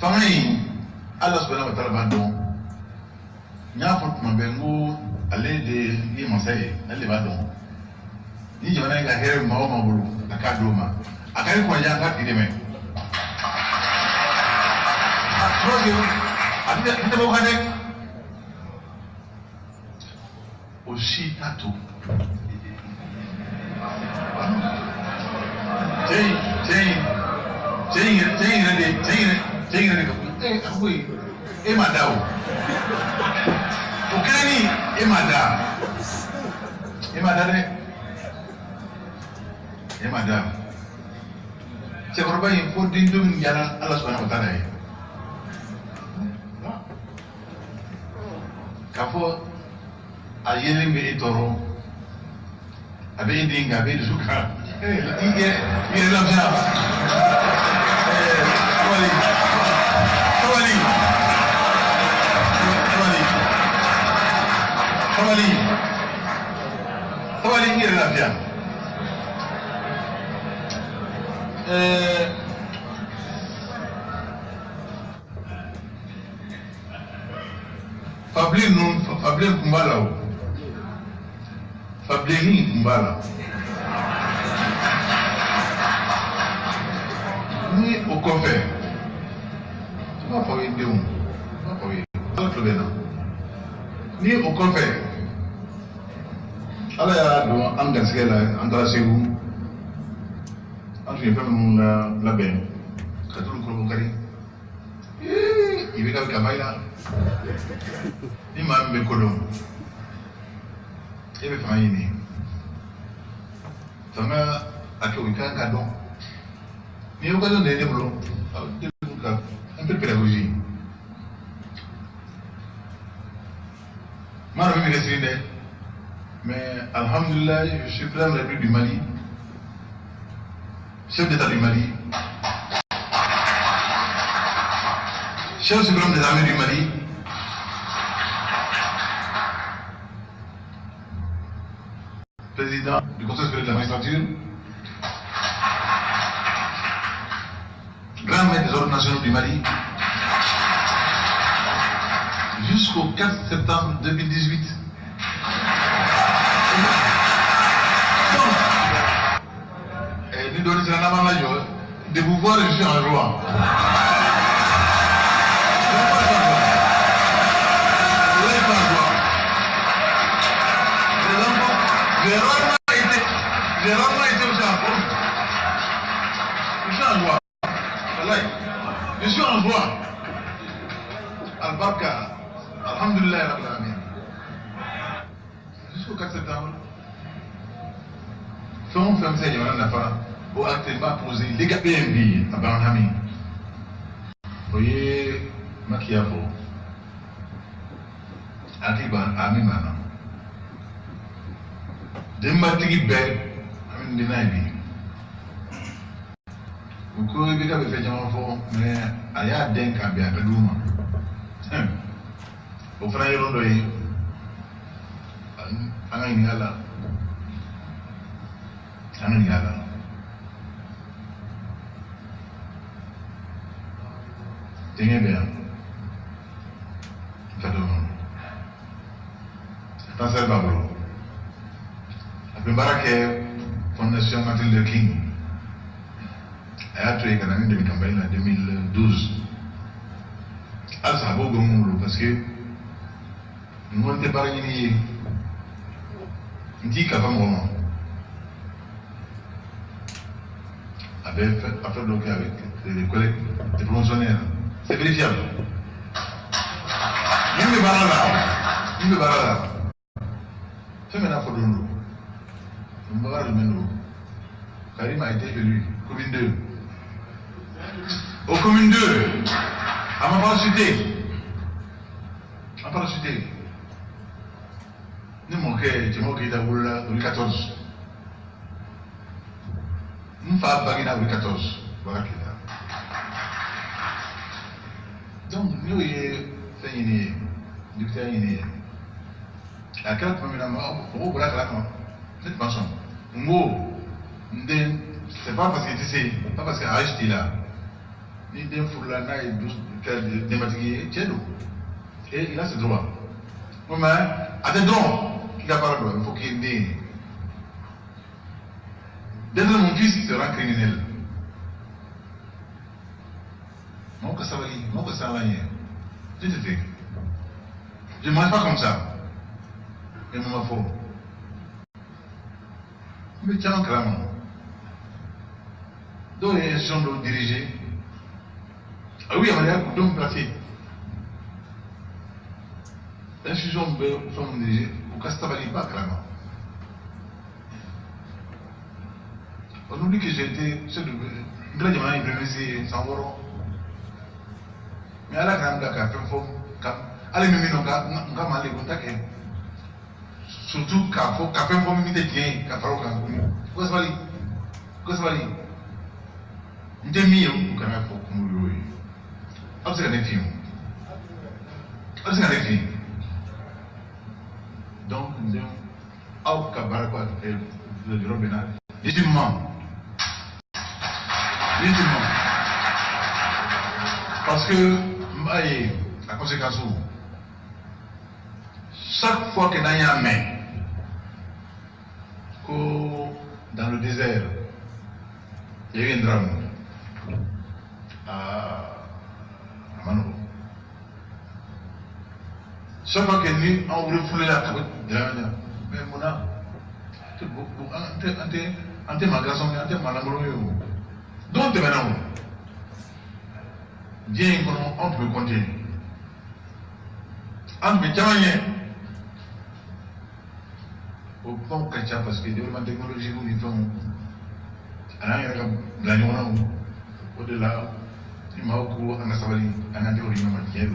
famay Allah subhanahu wa ta'ala bando nya fot mambengu ale de yi masai ale bado ni jamana ga here mawo mabulu aka doma aka ko ya ka tideme kita mau kadek aussi tato madao ukani madam c'est pourquoi il faut dindum yalla Allah subhanahu wa ta'ala kafo a yelen be etoro abe dinga be zuka ire lamja tawali ire lamja Fabien Kumbala ou Fabieni Kumbala ni au café tu vas pas aider ni au café ala ya do anga sigela anga segu antu yepe mun la ben kadru ko bukari ibika kabaila ni mambe kolom ebe fama yini fama ake wikanga don ni yo kadon de bolo un peu de pédagogie maro mi resinde mais alhamdulillah je suis président de la République du Mali, chef d'État du Mali, chef suprême des armées du Mali, président du Conseil supérieur de la magistrature, grand maître des ordres nationaux du Mali, jusqu'au 4 septembre 2018. Et nous donnons un major de pouvoir je suis un roi. Le roi J'ai rarement été aussi en forme. Je suis en joie. Je suis en joie. Al-Barka. Alhamdulillah Rabbil Alamin. Jusqu'au 4 septembre. Faisons faire ça, il y a un affaire. Au acte posé les gars BNB à Barhami. Vous voyez, Makiabo. Akiban, Amimana. Dembatigi Bed, Amin Dinabi. Vous pouvez bien faire des enfants, mais il y a des gens qui ont Douma. Au frère Rondoy, Angala. Angala. Tenez bien. Faites-le. Passer Bablo. La plupart des Fondation Martin Luther King a tué en année de campagne en 2012. Alors ça a beaucoup de parce que nous n'avons pas réuni un petit café moment. Avec les collègues, les promotionnaires. C'est vérifiable. Même les barras là. C'est maintenant pour nous. Nous va remettre. Karim a été élu, commune 2. Au commune 2, à ma parachutée. À parachutée. Nous manquons d'abord là, 2014. Nous faisons baguer dans 2014. Voilà qui est là. Donc, nous, c'est une à quel moment pour vous, là, cette façon, c'est pas parce que tu sais, pas parce que acheté là, ni d'un four là, ni dématigué, tiens nous. Et il a ce droit. Mais, à des dons, il a pas le droit, il faut qu'il ait né. Dès que mon fils sera criminel, non que ça va y, non que ça va y. Je te dis, je ne mange pas comme ça. Et mon enfant. Mais tiens, clairement. Donc, les gens doivent diriger. Ah oui, il y a un coup d'homme placé. Les institutions sont dirigées pour que ça ne varie pas, clairement. On oublie que j'ai été. Je ne sais pas si c'est euros. Mais à la grande carte, allez, mais non, on va aller contacter. Surtout quand il faut faire une idée quand il faut faire une idée. Qu'est-ce que ça va dire? On dit mieux pour qu'on ait pour nous. Après, c'est un film. Après, c'est un film. Donc, nous disons, au Kabarakwa, le Robinal. Légitimement. Parce que, la conséquence, chaque fois que nous avons un main, dans le désert, il y a eu un drame à Mano. Chaque fois que nous avons voulu fouler la capote, mais mon âme, ante magasin, ante malangolo. Donc, maintenant, bien qu'on peut compter. On peut jamais. Au point que parce que le développement technologique, nous faisons. Au-delà, il m'a au cours, on a savali, on a dit au rime matière.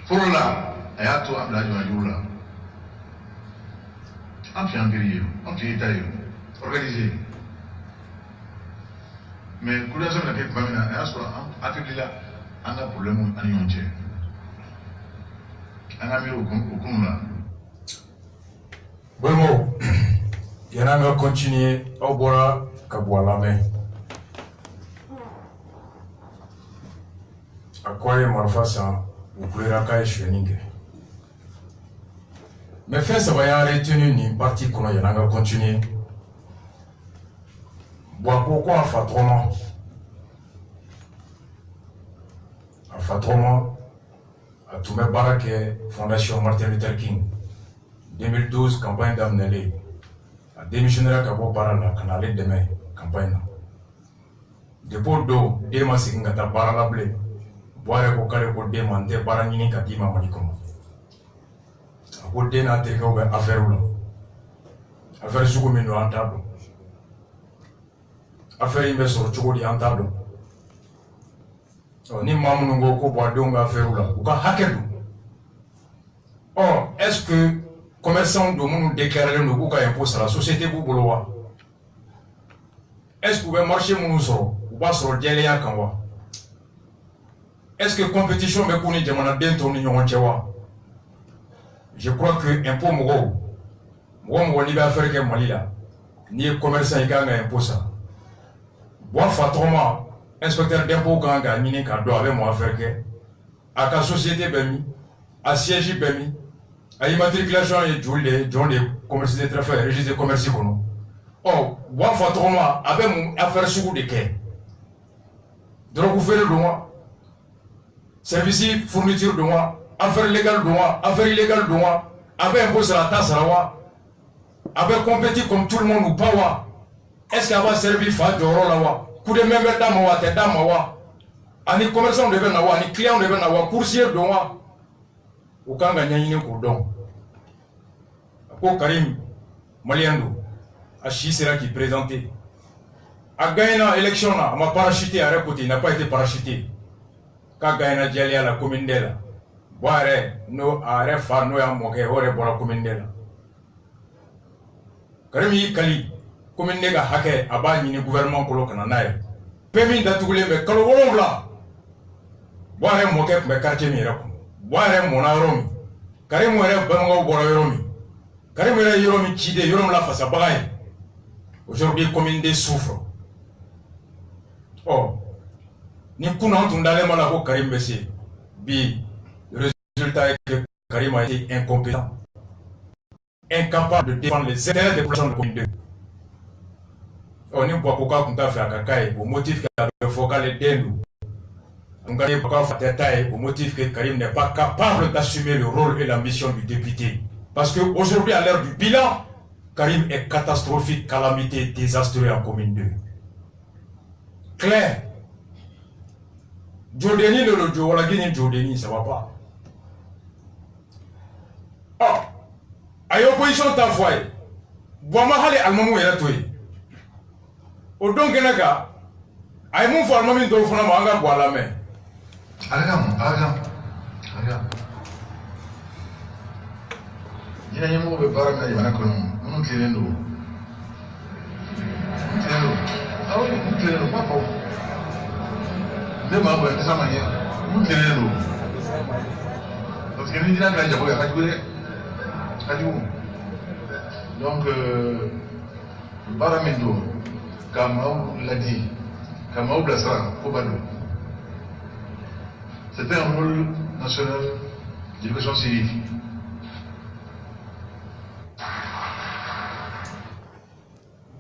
Pour là, et à toi, là, je vais là. On fait un période, on fait état, organisé. Mais pour la zone de la tête, on a affaibli là, on a problème en entier. On a mis au compte là. Bon, il y en a qui continuer au bois à boire la main. À quoi il m'a fait ça? Vous pouvez raconter chez Ningue. Mais fait ça va y arrêter une partie qu'on a, il y en a qui continuer. Bois pourquoi à Fatroma? À Fatroma, à tout mes baraques, Fondation Martin Luther King. 2012, campagne d'Amnelé. a démissionné ka bɔ baara la ka na ale dɛmɛ campagne na depuis do den ma segin ka taa baara la bilen Boire ko k'ale ko den ma n tɛ baara ɲini ka d'i ma Mali kɔnɔ a ko den n'a terikɛw bɛ affaire la affaire sugu min don an t'a dɔn affaire in bɛ sɔrɔ cogo di an t'a dɔn ni maa minnu ko ko bɔ a denw ka affaire la u ka hakɛ don est-ce que commerçants do minnu déclaré don k'u ka impôt sara société b'u bolo wa est-ce que u bɛ marché minnu sɔrɔ u b'a sɔrɔ jɛlenya kan wa est-ce que compétition bɛ k'u ni jamanaden tɔw ni ɲɔgɔn cɛ wa je crois que impôt mɔgɔw mɔgɔ n'i bɛ affaire kɛ Mali la n'i ye commerçant i kan ka impôt sara bon fa tɔgɔma inspecteur d'impôt kan ka ɲini k'a dɔn a bɛ mun affaire kɛ a ka société bɛ min a siège bɛ min a immatriculation ye joli de jɔn de commerce de trafic registre de commerce kɔnɔ bon fa tɔgɔma a bɛ mun affaire sugu de kɛ drogue feere don wa service fourniture don wa affaire légale don wa affaire illégale don wa a bɛ impôt sara a t'a sara wa a bɛ compétit comme tout le monde ou pas wa est-ce que a b'a servir fa jɔyɔrɔ la wa coup de main bɛ d'a ma wa a tɛ d'a ma wa ani commerçant de bɛ na wa ani client de bɛ na wa coursier don wa o kan ka ɲɛɲini k'o dɔn a ko Karim malien don a si sera k'i présenter a gagné na élection na a ma parachuté a yɛrɛ côté il n'a pas été parachuté k'a gagné na jɛlenya la commune de la bon a yɛrɛ n'o a yɛrɛ fa n'o y'a mɔkɛ o yɛrɛ bɔra commune de la Karim y'i kali commune de ka hakɛ a b'a ɲini gouvernement kolo ka na n'a ye pe min datugulen bɛ kalo 7 bon a yɛrɛ mɔkɛ tun bɛ quartier min yɛrɛ kɔnɔ bon a yɛrɛ mɔna yɔrɔ min Karim yɛrɛ balimaw bɔra yɔrɔ min Karim yɛrɛ yɔrɔ min ciden yɔrɔ min lafasabaga ye aujourd'hui commune de souffre ni kunna tun dalen ma la ko Karim bɛ se bi le résultat est que Karim a été incompétent incapable de défendre les intérêts des populations de commune 2 ni Bouakou tun t'a fɛ a ka k'a ye au motif k'a bɛ fɔ k'ale den don Ngane Bouakou fa tɛ taa ye au motif que Karim n'est pas capable d'assumer le rôle et la mission du député parce que aujourd'hui à l'heure du bilan Karim est catastrophique, calamité, désastreux en commune 2 clair Jodeni le Jowalagini Jodeni ça va pas à l'opposition ta foi Boama hali almamu yɛrɛ to ye o don kɛnɛ kan a ye mun fɔ alimami dɔw fana ma an ka bɔ a lamɛn jinɛ ɲɛmɔgɔ bɛ baara min na jamana kɔnɔ minnu tilennen don minnu tilennen don kuma fɔ ne maa bɔ tɛ sama ɲɛ minnu tilennen don parce que ni jinɛ bila jago ye a ka jugu dɛ a ka jugu donc baara min don ka maaw ladi ka maaw bilasira ko ba don c'était un rôle national d'éducation civique.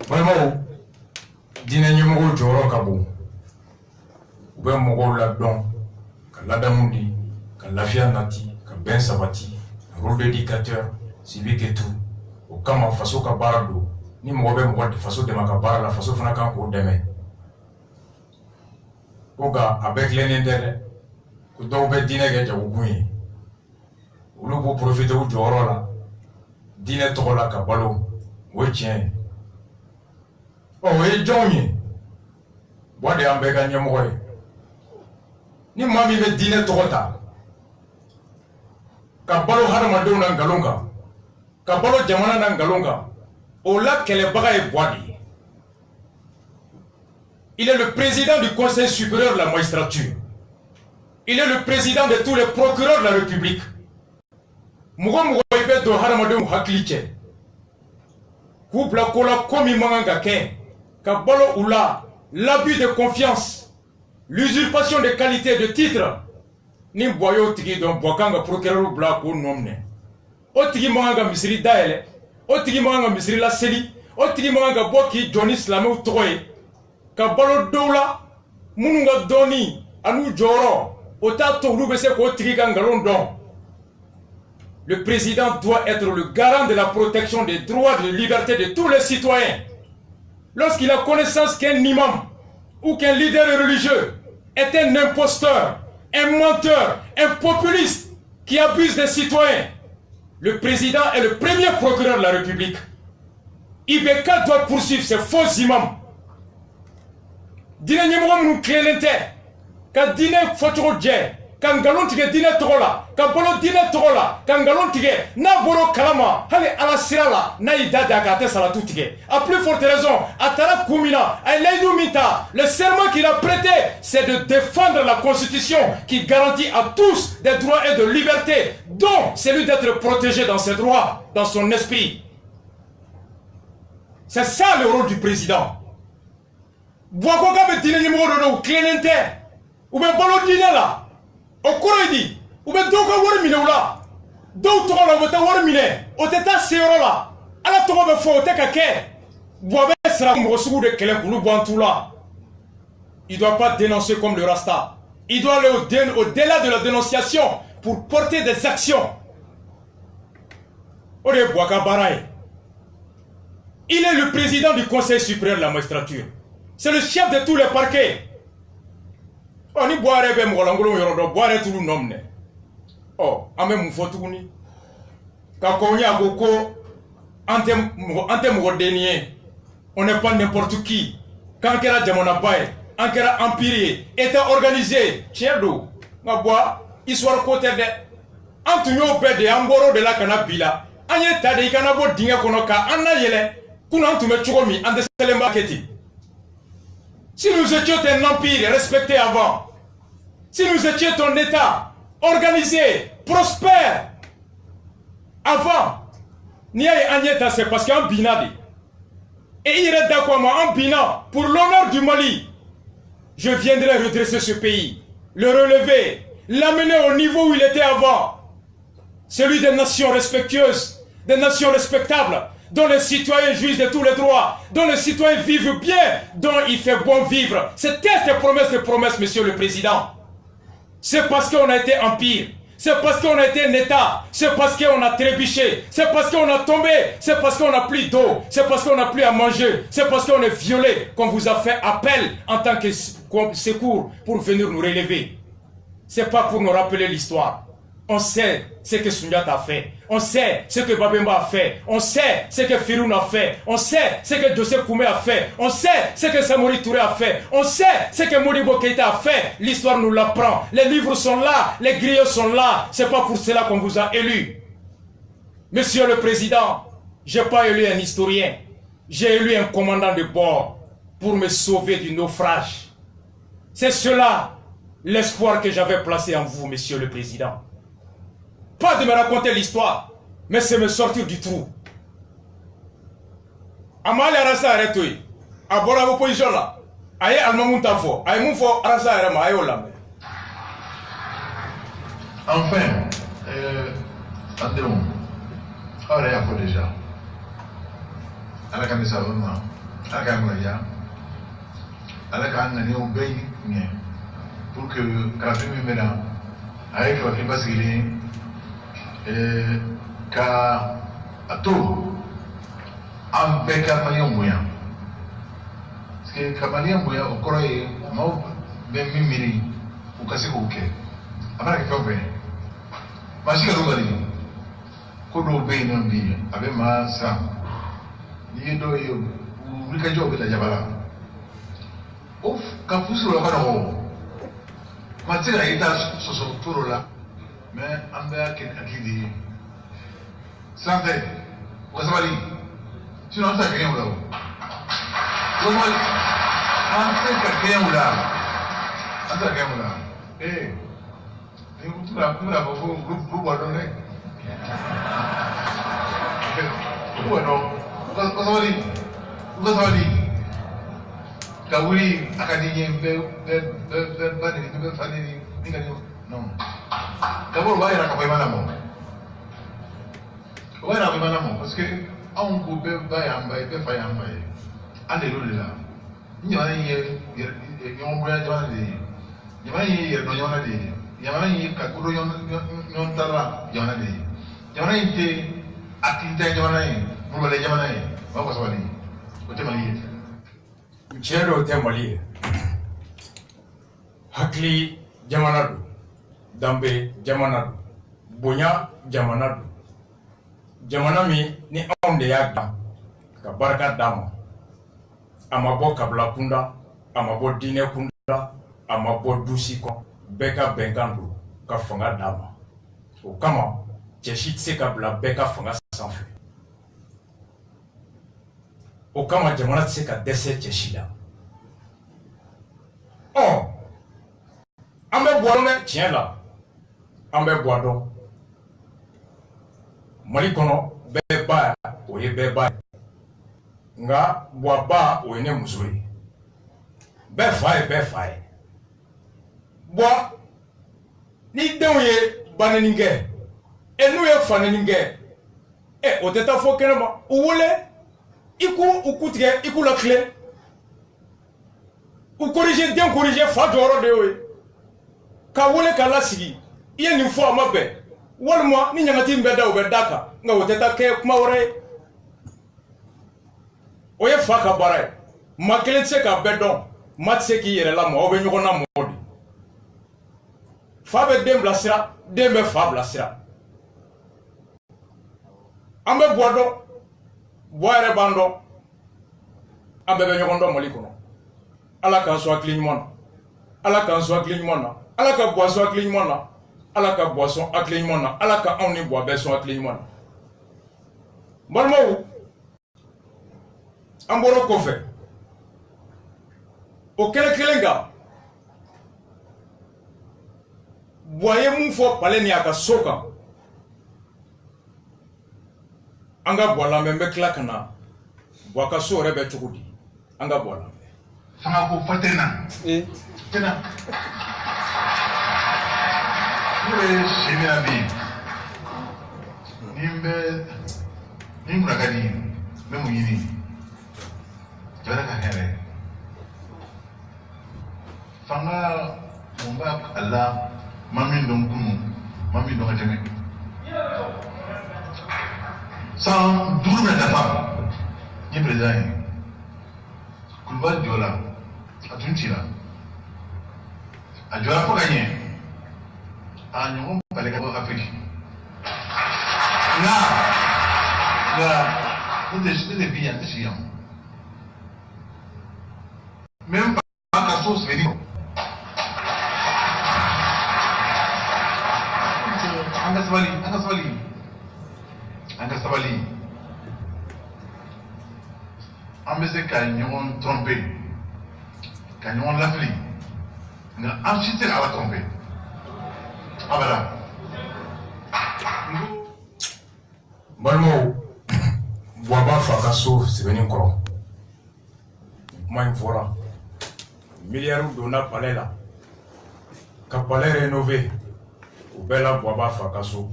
Balimaw diinɛ ɲɛmɔgɔw jɔyɔrɔ ka bon u bɛ mɔgɔw ladɔn ka ladamu di ka lafiya nati ka bɛn sabati rôle d'éducateur civique et tout o kama faso ka baara don ni mɔgɔ bɛ mɔgɔ faso dɛmɛ ka baara la faso fana kan k'o dɛmɛ ko nka a bɛɛ tilennen tɛ dɛ ko dɔw bɛ diinɛ kɛ jagokun ye olu b'u profiter u jɔyɔrɔ la diinɛ tɔgɔ la ka balo o ye tiɲɛ ye o ye jɔnw ye wa de y'an bɛɛ ka ɲɛmɔgɔ ye ni maa min bɛ diinɛ tɔgɔ ta ka balo hadamadenw na nkalon kan ka balo jamana na nkalon kan o la kɛlɛbaga ye Bois de ye il est le président du conseil supérieur de la magistrature il est le président de tous les procureurs de la République mɔgɔ mɔgɔ i bɛ don hadamadenw hakili cɛ k'u bila ko la ko min man kan ka kɛ ka balo u la l'abus de confiance l'usurpation de qualité de titre ni Bois y'o tigi dɔn Bois kan ka procureur bila k'o nɔ minɛ o tigi man kan ka misiri dayɛlɛ o tigi man kan ka misiri laseli o tigi man kan ka bɔ k'i jɔ ni silamɛw tɔgɔ ye ka balo dɔw la minnu ka dɔnni an'u jɔyɔrɔ o t'a to olu bɛ se k'o tigi ka nkalon dɔn le président doit être le garant de la protection des droits et de liberté de tous les citoyens. Lorsqu'il a connaissance qu'un imam ou qu'un leader religieux est un imposteur, un menteur, un populiste qui abuse des citoyens, le président est le premier procureur de la République. IBK doit poursuivre ces faux imams. Dina nyemogom nu klelente ka dine fotoro dje ka ngalon tige dine togola ka bolo dine togola ka ngalon tige na boro kalama hali ala sirala na idada ka te salatu tige. À plus forte raison, Atara Koumina, Aïlaïdou Mita, le serment qu'il a prêté, c'est de défendre la Constitution qui garantit à tous des droits et de liberté, dont celui d'être protégé dans ses droits, dans son esprit. C'est ça le rôle du président. Boakoka be dine nyimo do clenente ou be bolo dine la o koredi ou be doka wor mine wala do to la wota wor mine o teta sero la ala to be fo te kake boabe sera mo sugu de kele kulu bantula. Il doit pas dénoncer comme le Rasta. Il doit aller au-delà de la dénonciation pour porter des actions. Ode Boaka Baraye. Il est le président du Conseil supérieur de la magistrature. C'est le chef de tous les parquets. Oh, ni boire be mkolangolo yorodo boire tout nomne. Oh, ame mfotuni. Ka konya goko ante mgodenie. On n'est pas n'importe qui. Quand kera jamona bae, ankera empire, état organisé, tierdo. Ma bois, histoire côté de Antonio Bede Amboro de la Canabila. Anye tade ikanabo dinga konoka anna yele. Kuna antume chugomi ande selemba keti. Si nous étions un empire respecté avant, si nous étions un État organisé, prospère, avant, Niaï Agneta, c'est parce qu'un binadi. Et il est d'accord, un bina, pour l'honneur du Mali, je viendrai redresser ce pays, le relever, l'amener au niveau où il était avant, celui des nations respectueuses, des nations respectables, dont les citoyens jouissent de tous les droits, dont les citoyens vivent bien, dont il fait bon vivre. C'était des promesses, monsieur le président. C'est parce qu'on a été empire, c'est parce qu'on a été un État, c'est parce qu'on a trébuché, c'est parce qu'on a tombé, c'est parce qu'on n'a plus d'eau, c'est parce qu'on n'a plus à manger, c'est parce qu'on est violé qu'on vous a fait appel en tant que secours pour venir nous relever. C'est pas pour nous rappeler l'histoire. On sait ce que Sundiata a fait. On sait ce que Babemba a fait. On sait ce que Firoun a fait. On sait ce que Joseph Koumé a fait. On sait ce que Samori Touré a fait. On sait ce que Modibo Keïta a fait. L'histoire nous l'apprend. Les livres sont là. Les griots sont là. C'est pas pour cela qu'on vous a élu. Monsieur le Président, j'ai pas élu un historien. J'ai élu un commandant de bord pour me sauver du naufrage. C'est cela l'espoir que j'avais placé en vous, Monsieur le Président. Pas de me raconter l'histoire, mais c'est me sortir du trou. Amali arasa arrêtoi. Abora opposition là. Aye almamunta fo. Aye mun fo arasa arama aye olambe. Enfin, Andrew, ahora ya fue déjà. À la camisa vraiment. À la camisa. À la camisa on veille pour que la famille mena avec la fille parce qu'il est ka ato ambeka mayombuya parce que kamali ambuya okoroye mau be mimiri ukasiko uke amara ke tobe masika rubali ko do be no bi abe ma sa ni do yo ulika jobe la jabala of ka fusu lo kana ho matira ita soso turo la mais an bɛ kɛ hakili de ye sanfɛ o ka sabali sinon an tɛ se ka kɛɲɛ o la o sabali an tɛ ka kɛɲɛ o la an tɛ ka kɛɲɛ o la ni ko tura fɔ ko olu b'a dɔn dɛ olu b'a dɔn o ka sabali ka wuli a ka di ɲɛ bɛɛ ba de bɛɛ fa de ni ka di non. D'abord, on va y aller à la mort. On va y aller à la mort parce que on coupe pas y ambaye, pas y ambaye. Alléluia là. Il y a un moyen de dire. Il y a un moyen de dire. Il y a un kakuro yon tala. Il y a un jamana in tɛ hakilita jamana ye kulubali jamana ye o ka sabali o tɛ Mali ye. Tiɲɛ don o tɛ Mali ye. Hakili jamana don, danbe jamana don, bonya jamana don. Jamana min ni anw de y'a dilan ka barika d'a ma. A ma bɔ kabila kunda, a ma bɔ diinɛ kunda, a ma bɔ dusi kɔ. Bɛɛ ka bɛnkan don ka fanga d'a ma. O kama cɛ si tɛ se ka bila bɛɛ ka fanga sanfɛ. O kama jamana tɛ se ka dɛsɛ cɛ si la. An bɛ bɔ dɔn tiɲɛ la, an bɛ bɔ dɔn. Mali kɔnɔ bɛɛ ba o ye bɛɛ ba ye. Nka bɔ ba o ye ne muso ye. Bɛɛ fa ye bɛɛ fa ye. Bɔ ni denw ye baneni kɛ, n'u ye faneni kɛ, o tɛ taa fɔ kɛnɛ ma. U wele, u ku tigɛ, i k'u la tile. U corriger den corriger fa jɔyɔrɔ de y'o ye. Ka wele k'a lasigi, i ye nin fɔ a ma bɛn. Walima ni ɲagati in bɛ da o bɛ da kan, nka o tɛ taa kɛ kuma wɛrɛ ye. O ye fa ka baara ye. Maa kelen tɛ se k'a bɛɛ dɔn, maa tɛ se k'i yɛrɛ lamɔ, aw bɛ ɲɔgɔn lamɔ de. Fa bɛ den bilasira, den bɛ fa bilasira. An bɛ bɔ dɔn, bɔ yɛrɛ b'an dɔn. An bɛɛ bɛ ɲɔgɔn dɔn Mali kɔnɔ. Ala k'an sɔn hakili ɲuman na. Ala k'an sɔn hakili ɲuman na. Ala ka boisson hakili ɲuman na. Ala ka boisson hakili ɲuman na. Ala ka anw ni bois bɛɛ sɔn hakili ɲuman na. Balimaw, an bɔra kɔfɛ. O kɛlɛ kelen kan, bois ye mun fɔ palais ni a ka so kan. An ka bois lamɛn, n bɛ tila ka na bois ka so yɛrɛ bɛ cogo di? An ka bois lamɛn. Fanga ko fɔ tɛna. Tɛna. Ne bɛ si min na bi, ni n kun ka di n bɛ mun ɲini jamana ka hɛrɛ. Fanga mun b'a a la maa min dɔn kunu, maa min dɔn ka tɛmɛ. San 5 bɛ dafa n ye président ye. Kulubali jɔ la, a tun cira. A jɔra fo ka ɲɛ. A ɲɔgɔn bali ka bɔ Afiriki. Nka ne tɛ bin yan, n tɛ sigi yan. Mɛ n ba ka so sɛbɛnni kɔ. An ka sabali, an ka sabali, an ka sabali. An bɛ se ka ɲɔgɔn tromper, ka ɲɔgɔn lafili, nka an si tɛ ka Ala tromper. Abada. Balimaw, bois b'a fa ka so sɛbɛnni kɔrɔ. Kuma in fɔra. Miliyariw donna palais la. Ka palais rénover. O bɛɛ la bois b'a fa ka so.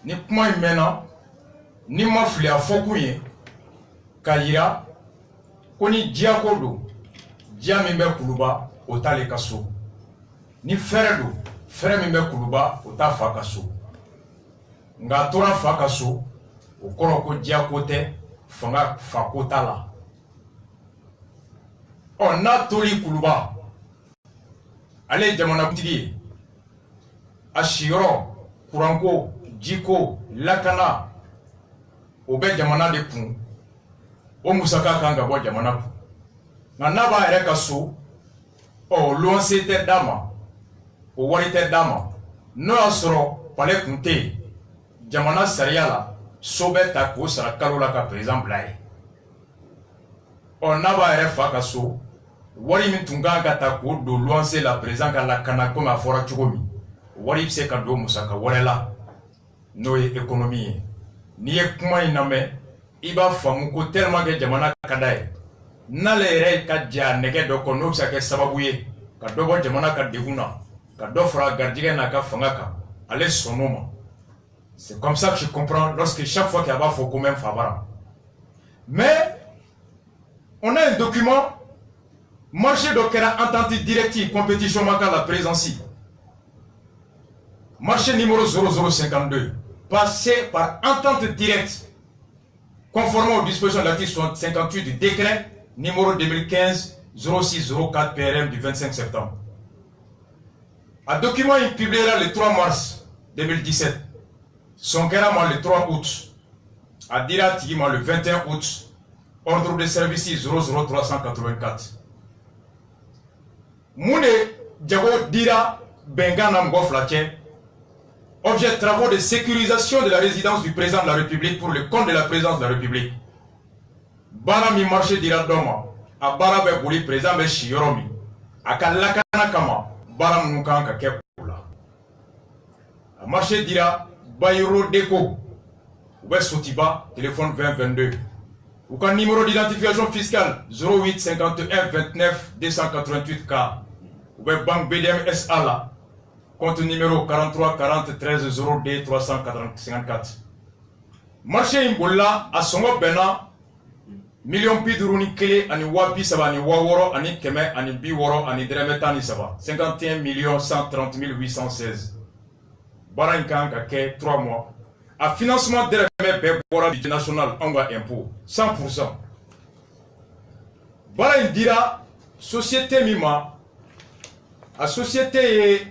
Ni kuma in mɛnna, ni ma fili a fɔ kun ye, ka yira ko ni diya ko don, diya min bɛ Kuluba, o t'ale ka so. Ni fɛrɛ don, fɛrɛ min bɛ Kuluba, o t'a fa ka so. Nka a tora fa ka so, o kɔrɔ ko diya ko tɛ, fanga fa ko t'a la. N'a tori Kuluba, ale ye jamanakuntigi ye. A siyɔrɔ, kuranko, jiko, lakana, o bɛ jamana de kun. O musaka kan ka bɔ jamana kun. Nka n'a b'a yɛrɛ ka so, luwanse tɛ d'a ma, o wari tɛ d'a ma. N'o y'a sɔrɔ palais kun tɛ yen, jamana sariya la, so bɛ ta k'o sara kalo la ka président bila yen. N'a b'a yɛrɛ fa ka so, wari min tun kan ka ta k'o don luwanse la président ka lakana komi a fɔra cogo min, wari bɛ se ka don musaka wɛrɛ la, n'o ye économie ye. N'i ye kuma in lamɛn, i b'a faamu ko tellement que jamana ka d'a ye, n'ale yɛrɛ ka ja nɛgɛ dɔ kɔ n'o bɛ se ka kɛ sababu ye ka dɔ bɔ jamana ka degun na, ka dɔ fara garijɛgɛ n'a ka fanga kan, ale sɔnn'o ma. C'est comme ça que je comprends lorsque chaque fois qu'il y a faux commun Fabara. Mais on a un document, marché de Kera entente directive compétition manquant la présidence. Marché numéro 0052. passé par entente directe, conformément aux dispositions de l'article 58 du décret numéro 2015-0604 PRM du 25 septembre. Un document il publiera le 3 mars 2017, son carrément le 3 août, à Dira Tigima le 21 août, ordre de service 00384. Moune Djago Dira Benganam Goflache, objet de travaux de sécurisation de la résidence du président de la République pour le compte de la présidence de la République. Barami marché Dira Doma, à Barabe Bouli président de Shioromi, à Kalakana Kama, Baram Nukanka Kepula. À marché Dira Bayro Deko, Ouest Sotiba, téléphone 2022. Ou qu'un numéro d'identification fiscale 08 51 29 288K. Ou Banque BDM SA, compte numéro 43 40 13 0D 354. Marché Imbola à Songo Bena, million piduruni kele ani wapi saba ani waworo ani keme ani biworo ani dremetani saba 51 130 816. Barankan ka ke 3 mois. À financement de la budget national en impôt 100%. Voilà une dira société mima à société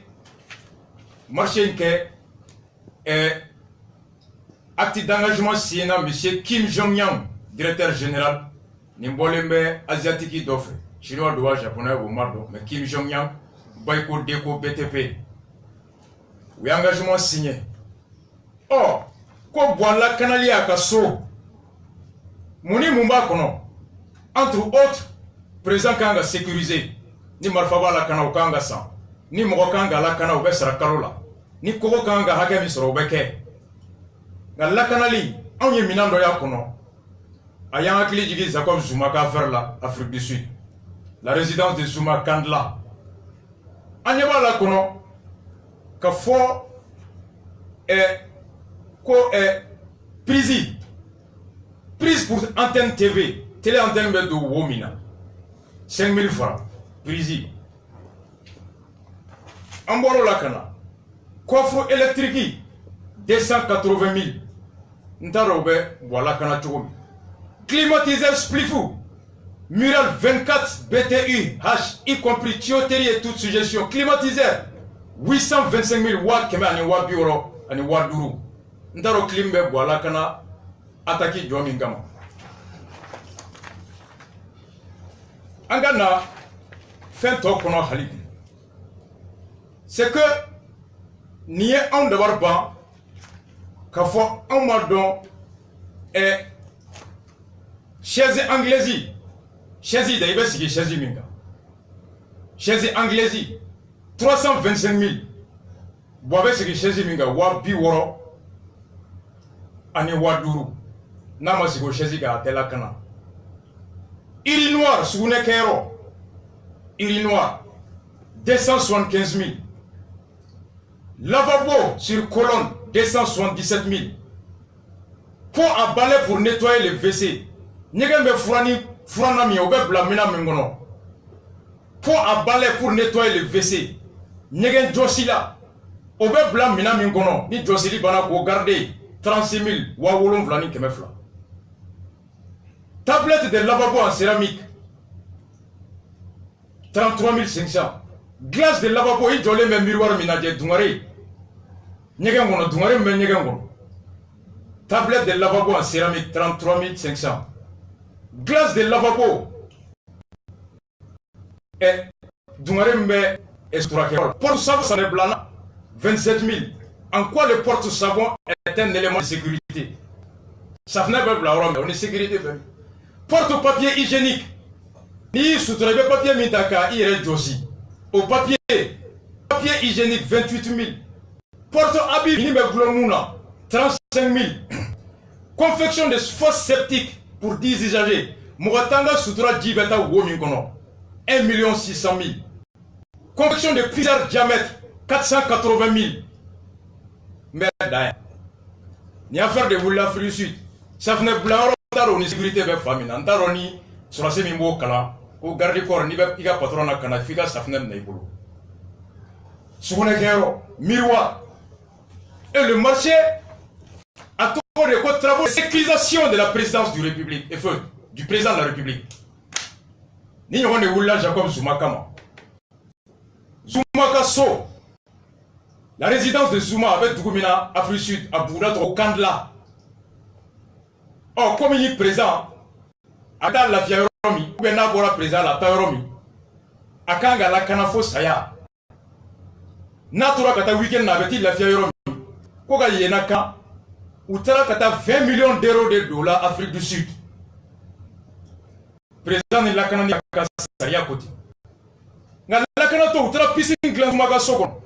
marché et acte d'engagement signé M. Kim Jong-un, directeur général Nimbolembe asiatique d'offre chinois doit japonais ou mardo mais Kim Jong-un Baiko Deko BTP. Oui, engagement signé. Oh, ko boala kanali akaso muni mumba kono entre autres président kanga sécurisé ni marfaba la kana kanga san ni mogo kanga la kana ube sara kalola ni kogo kanga hake mi soro beke ngala kanali anye minando ya kono ayanga kili jigi Jacob Zuma ka faire la Afrique du Sud la résidence de Zuma Kandla anye bala kono ka fo prise pour antenne TV, télé antenne de Womina, 5 000 francs, prise. Amboro Lakana, coffre électrique, 280 000. Ntarobe, voilà kana choumi. Climatiseur splifou, mural 24 BTU, H, y compris tuyauterie et toute suggestion. Climatiseur, 825 000 watts, keme ani watt bioro, ani watt duru. Ndaro klimbe boala kana ataki jomi ngama. Angana fin to kono halibi. C'est que nié on devoir ban kafo on madon et chaise anglaise. Chaise daibe sigi chaise minga. Chaise anglaise 325 000. Boabe sigi chaise minga wa bi woro ani waduru nama sigo chaise ga tela kana. Iri noir soune kero. Iri noir 275 000. Lavabo sur colonne 277 000. Pot à balai pour nettoyer les WC. Nyegembe furanami obe blamina mengono. Pot à balai pour nettoyer les WC. Nyegen josila obe blamina mengono. Ni josili bana go garder 36 000 wawolon vlani kemefla. Tablette de lavabo en céramique 33 500. Glace de lavabo i jole me miroir minaje dungare. Nyegen gono dungare me nyegen gono. Tablette de lavabo en céramique 33 500. Glace de lavabo et dungare me esturake. Porte savon ça ne blana 27 000. En quoi le porte-savon est un élément de sécurité? Ça venait de la on est sécurité. Porte-papier hygiénique. Ni sous-traité papier mitaka, il est aussi. Au papier hygiénique 28 000. Porte-habit, ni glomuna 35 000. Confection de fosses septiques pour 10 usagers. Moratanga Sutra Djibeta Womingono 1 600 000. Confection de plusieurs diamètres 480 000. Mais d'ailleurs, ni affaire de vous l'Afrique du Sud. Ça venait blanc, on est sécurité avec famille. Antaroni, sur la semi-mo kala, au garde corps, ni iga patron à Kanafika, ça venait de Naibolo. Sounekero, miroir. Et le marché de travaux de sécurisation de la présidence du République, du président de la République. Ni on est où là, Jacob Zoumakama. Zoumakaso, la résidence de Zouma avec Dougoumina, Afrique Sud, à Boudat, au Kandla. Or, comme il est présent, à la Fiaromi, ou bien Nabora présent à la Taromi, à Kanga la Kanafo Saya. Natura Kata week-end n'avait-il la Fiaromi, Koga Yenaka, ou Tara Kata 20 millions d'euros de dollars Afrique du Sud. Président de la Kanani Saria côté. Nga la Kanato, ou Tara piscine glan Magasogon,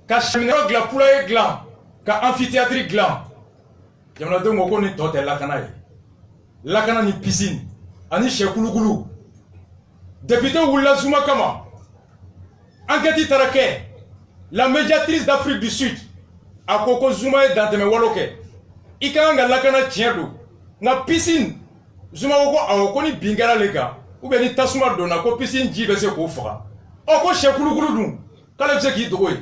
ka cheminero glan poulailler glan, ka amphithéâtre glan. Yamna de Moko ni tote la Kanaye. La Kanani piscine. Ani Chekoulou. Député Oula Zoumakama. Anketi Tarake. La médiatrice d'Afrique du Sud. A Koko Zouma et Danteme Waloke. Ikanga Lakana Tiendo. Na piscine. Zouma Oko a Okoni Bingara Lega. Ou bien ni Tasuma Dona ko piscine Jibese Kofra. Oko Chekoulou Dun. Kalebse ki Dogoy.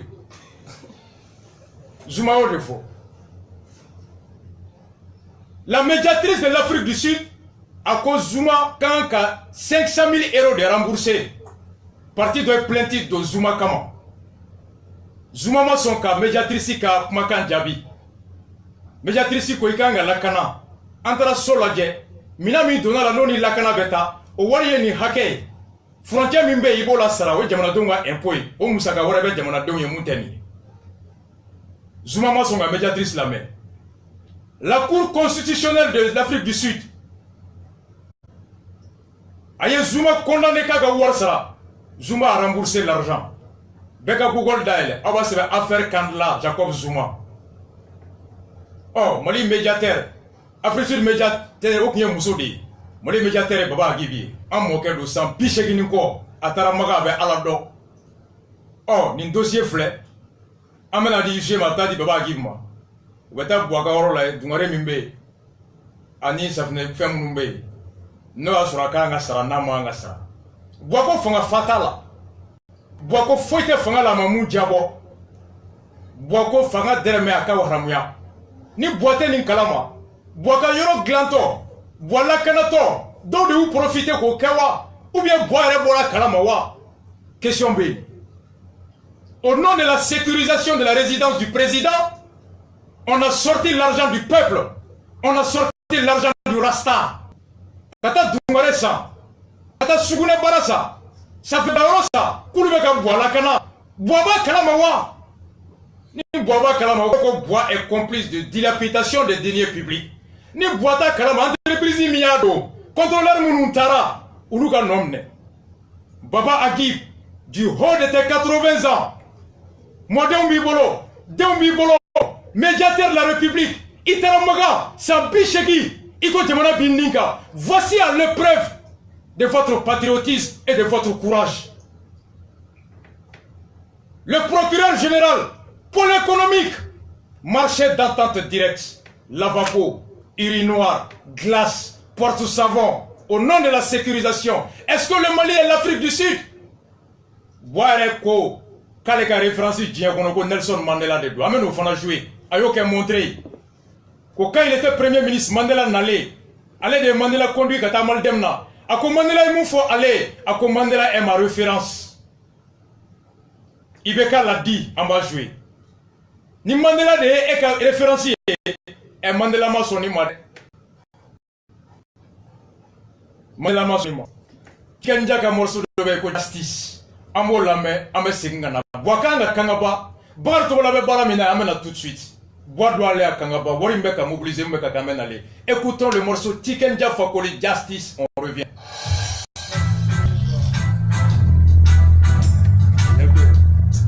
Zouma o defo. La médiatrice de l'Afrique du Sud, à cause Zouma, quand 500 000 € de remboursés, parti de plaintif de Zouma Kama. Zouma ma son cas, médiatrice ka Makan Djabi. Médiatrice ko ikanga lakana. Antara solaje, minami dona la noni lakana beta, o wariye ni hake. Frontière mimbe ibola sara, we jamana donga impoi, o musaka warabe jamana donga muteni. Zouma ma son ka médiatrice la main. La Cour constitutionnelle de l'Afrique du Sud a Zouma condamné Kaga Warsara. Zouma a remboursé l'argent. Beka Google Daele, Awa se affaire Kandla, Jacob Zouma. Oh, Mali médiateur. Afrique Sud médiateur, aucun Moussoudi. Mali médiateur, Baba Gibi. Un moqueur de sang, Picheginiko, Ataramaga avec Alado. Oh, nin dossier flé. Amena di Yushe Mata di Baba Gibma. Weta Bouakaro la Dungare Mimbe. Ani Safne Femumbe. No Asuraka Ngasara, Nama Ngasara. Bouako Fanga Fatala. Bouako Foite Fanga la Mamou Diabo. Bouako Fanga Derme Akawa Ramuya. Ni Boite Nin Kalama. Bouaka Yoro Glanto. Boala Kanato. Donc de vous profiter qu'au Kawa. Ou bien Boire Bola Kalamawa. Question B. Au nom de la sécurisation de la résidence du président, on a sorti l'argent du peuple. On a sorti l'argent du Rasta. Kata Dungaresa. Kata Sugune Barasa. Ça fait Barosa. Koulubeka Boala Kana. Boaba Kalamawa. Ni Boaba Kalamawa. Bois est complice de dilapidation des deniers publics. Ni Boata Kalama. Entreprise Miado. Contrôleur Moununtara. Uluka Nomne. Baba Agib. Du haut de tes 80 ans. Moi, Deum Bibolo. Médiateur de la République, Iteramaga, Sampichegi, Iko Djemana Bindinka, voici à l'épreuve de votre patriotisme et de votre courage. Le procureur général, pôle économique, marché d'entente directe, lavabo, urinoir, glace, porte-savon, au nom de la sécurisation. Est-ce que le Mali est l'Afrique du Sud? Boireko, Kaleka référence Djiagonoko Nelson Mandela de Doua, nous faisons jouer. Ayoke montré que quand il était premier ministre, Mandela n'allait. Allait de Mandela conduit Kata Maldemna. A ko Mandela il faut aller. A ko Mandela est ma référence. Ibeka l'a dit en bas joué. Ni Mandela de référencier. Et Mandela m'a sonné moi. Mandela m'a sonné moi. Kenja ka morceau de justice. Amo lame, ame singana. Boakanga kangaba. Bar to la be baramina amena tout de suite. Bois doit aller à Kangaba, Warimbeka mobiliser Mbeka Kamen aller. Écoutons le morceau Tiken Jafakoli Justice, on revient.